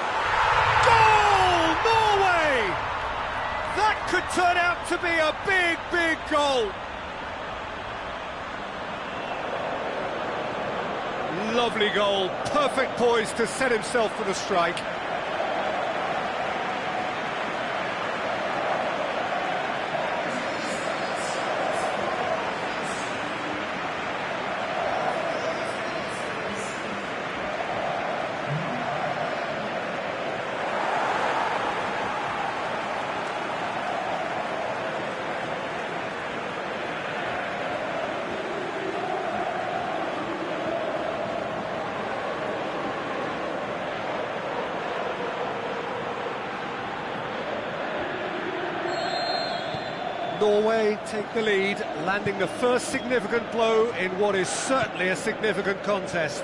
Goal! Norway! That could turn out to be a big, big goal. Lovely goal, perfect poise to set himself for the strike. Norway take the lead, landing the first significant blow in what is certainly a significant contest.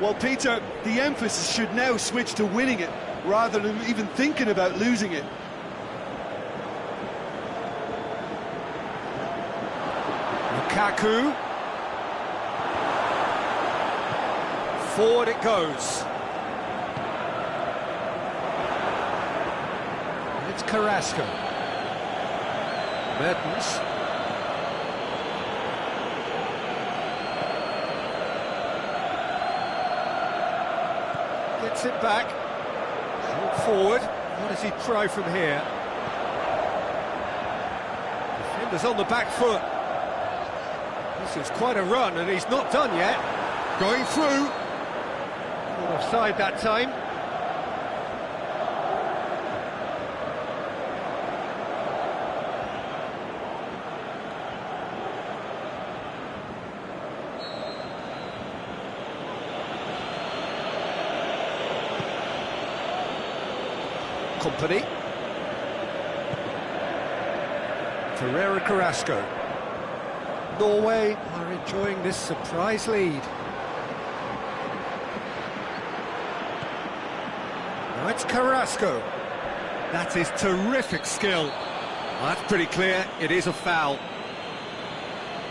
Well, Peter, the emphasis should now switch to winning it, rather than even thinking about losing it.
Lukaku. Forward it goes. It's Carrasco. Mertens. Gets it back. Forward. What does he try from here? Defender's on the back foot. This is quite a run, and he's not done yet. Going through. Not offside that time. Company. Ferreira Carrasco. Norway are enjoying this surprise lead. Now it's Carrasco. That is terrific skill. Well, that's pretty clear, it is a foul.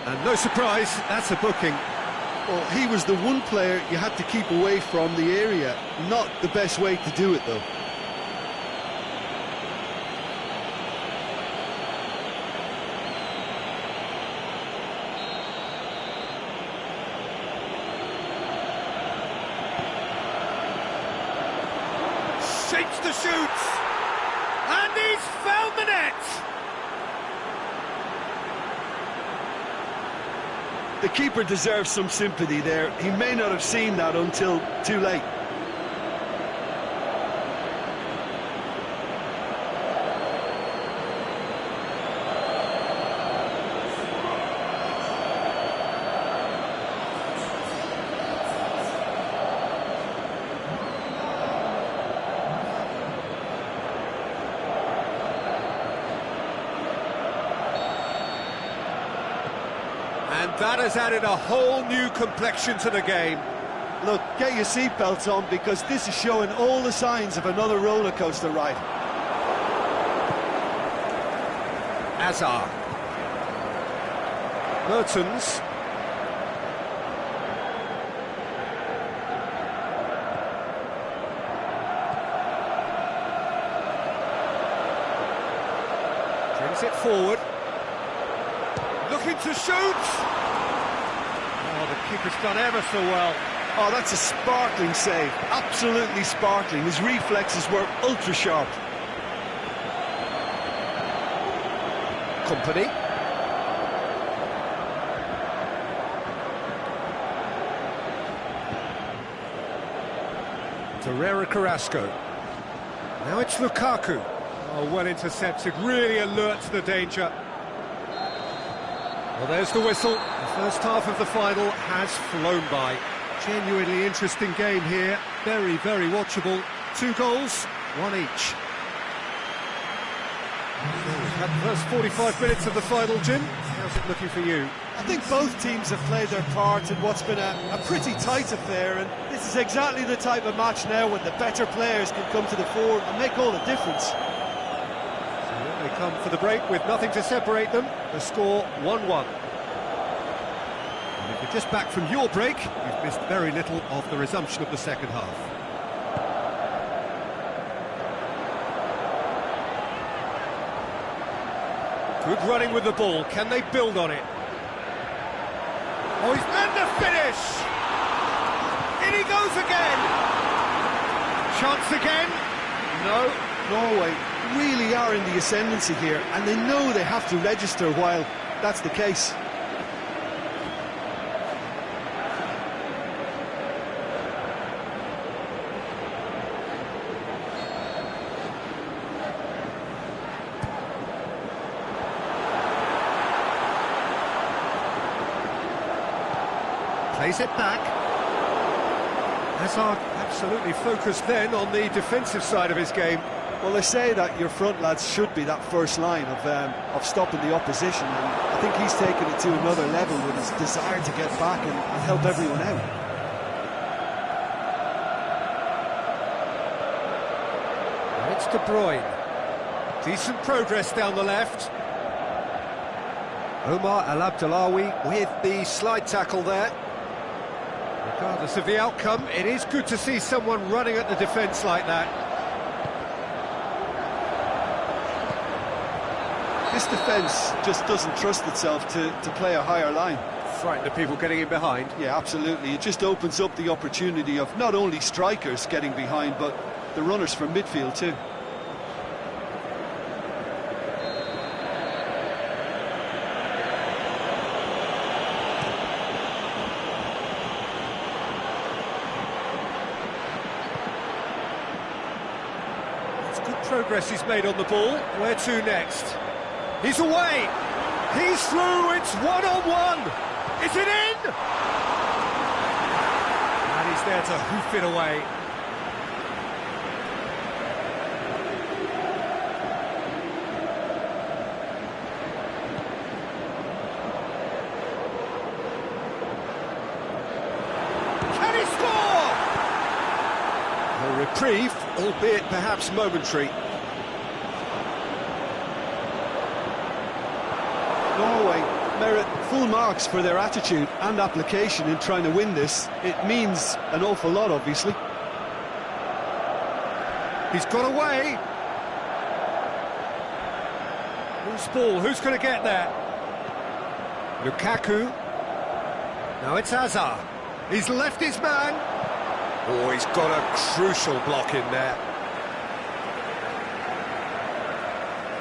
And no surprise, that's a booking.
Well, he was the one player you had to keep away from the area. Not the best way to do it, though.
Shapes to shoot, and he's found the net!
The keeper deserves some sympathy there. He may not have seen that until too late.
And that has added a whole new complexion to the game.
Look, get your seatbelts on, because this is showing all the signs of another roller coaster ride.
Azar. Mertens. Brings it forward. Looking to shoot. Oh, the keeper's done ever so well.
Oh, that's a sparkling save. Absolutely sparkling. His reflexes were ultra sharp.
Company. Torreira Carrasco. Now it's Lukaku. Oh, well intercepted, really alert to the danger. Well, there's the whistle. The first half of the final has flown by. Genuinely interesting game here. Very, very watchable. 2 goals, 1 each. At the first 45 minutes of the final, Jim, how's it looking for you?
I think both teams have played their part in what's been a pretty tight affair, and this is exactly the type of match now when the better players can come to the fore and make all the difference.
So they come for the break with nothing to separate them. The score 1-1. And if you're just back from your break, you've missed very little of the resumption of the second half. Good running with the ball. Can they build on it? Oh, he's meant to finish! In he goes again! Chance again? No.
Norway really are in the ascendancy here, and they know they have to register while that's the case.
Plays it back. Hazard absolutely focused then on the defensive side of his game.
Well, they say that your front lads should be that first line of stopping the opposition, and I think he's taken it to another level with his desire to get back and help everyone out.
And it's De Bruyne. Decent progress down the left. Omar El Abdellaoui with the slide tackle there. Regardless of the outcome, it is good to see someone running at the defence like that.
This defence just doesn't trust itself to play a higher line.
Frightened of people getting in behind.
Yeah, absolutely. It just opens up the opportunity of not only strikers getting behind, but the runners from midfield too.
Progress he's made on the ball. Where to next? He's away! He's through! It's 1-on-1! Is it in? And he's there to hoof it away. Can he score? A reprieve, albeit perhaps momentary.
Norway merit full marks for their attitude and application in trying to win this. It means an awful lot, obviously.
He's got away. Loose ball, who's going to get there? Lukaku. Now it's Hazard. He's left his man. Oh, he's got a crucial block in there.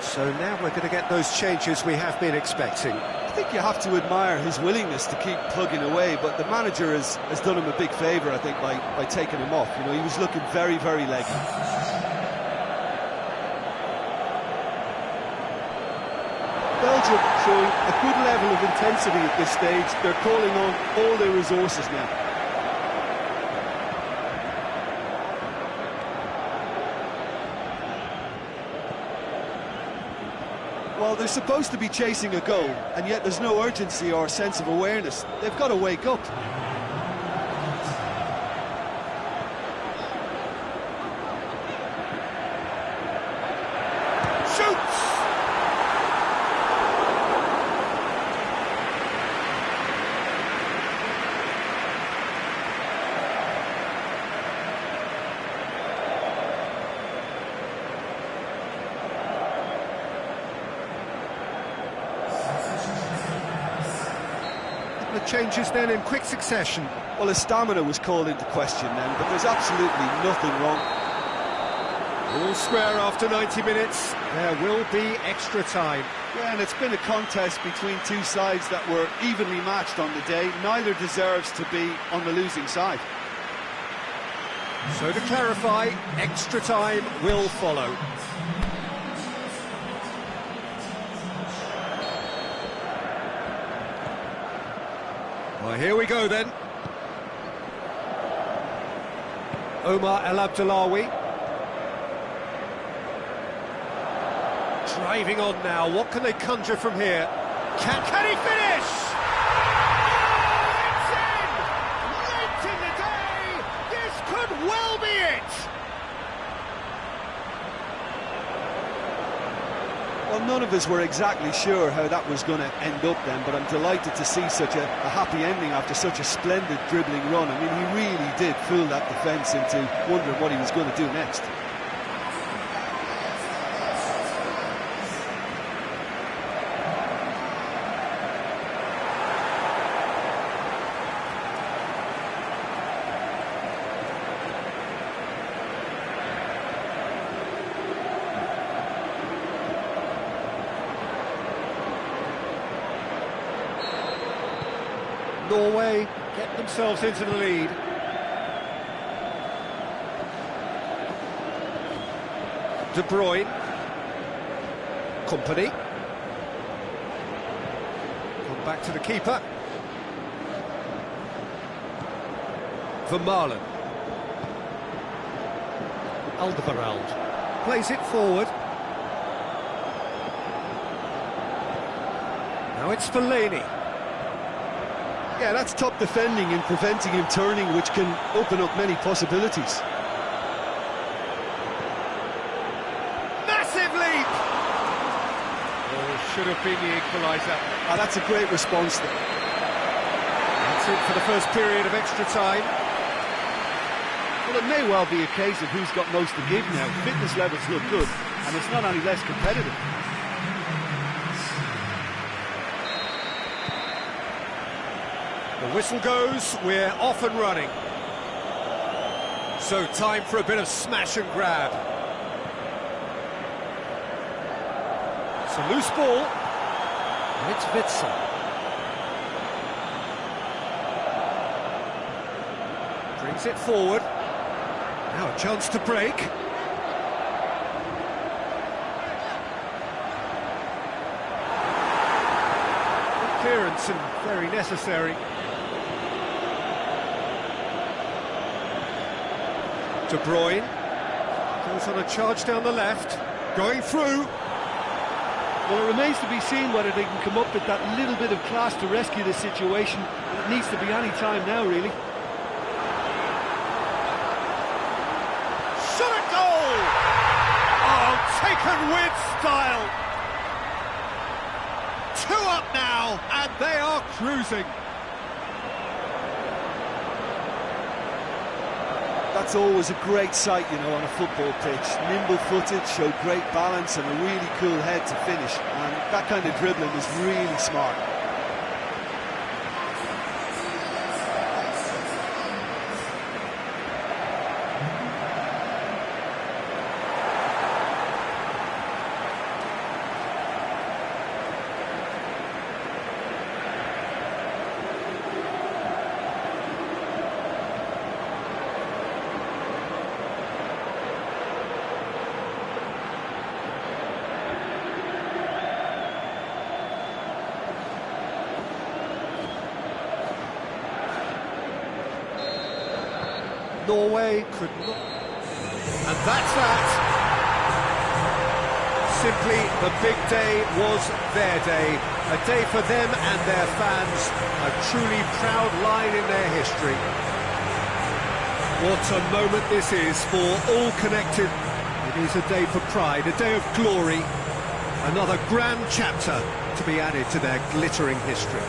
So now we're going to get those changes we have been expecting.
I think you have to admire his willingness to keep plugging away, but the manager has done him a big favour, I think, by taking him off. You know, he was looking very, very leggy. Belgium showing a good level of intensity at this stage. They're calling on all their resources now. Well, they're supposed to be chasing a goal, and yet there's no urgency or sense of awareness. They've got to wake up.
couple of changes then in quick succession.
Well, his stamina was called into question then, but there's absolutely nothing wrong.
All square after 90 minutes. There will be extra time.
Yeah, and it's been a contest between two sides that were evenly matched on the day. Neither deserves to be on the losing side.
So to clarify, extra time will follow. Well, here we go then. Omar El Abdullawi. Driving on now, what can they conjure from here? Can he finish? Oh, it's in! Late in the day, this could well be it!
Well, none of us were exactly sure how that was going to end up then, but I'm delighted to see such a happy ending after such a splendid dribbling run. I mean, he really did fool that defence into wondering what he was going to do next.
Norway get themselves into the lead. De Bruyne. Company. Come back to the keeper. Vermaelen. Alderweireld plays it forward. Now it's Fellaini.
Yeah, that's top defending and preventing him turning, which can open up many possibilities.
Massive leap! Oh, should have been the equaliser.
That's a great response there.
That's it for the first period of extra time.
Well, it may well be a case of who's got most to give now. Fitness levels look good, and it's not any less competitive.
The whistle goes, we're off and running. So time for a bit of smash and grab. It's a loose ball. And it's Witsel. Brings it forward. Now a chance to break. Good clearance and very necessary. De Bruyne goes on a charge down the left, going through.
Well, it remains to be seen whether they can come up with that little bit of class to rescue the situation. It needs to be any time now, really.
Shot at goal! Oh, taken with style. 2 up now, and they are cruising.
That's always a great sight, you know, on a football pitch. Nimble-footed, showed great balance and a really cool head to finish. And that kind of dribbling is really smart.
Norway could not... And that's that. Simply, the big day was their day. A day for them and their fans. A truly proud line in their history. What a moment this is for all connected. It is a day for pride, a day of glory. Another grand chapter to be added to their glittering history.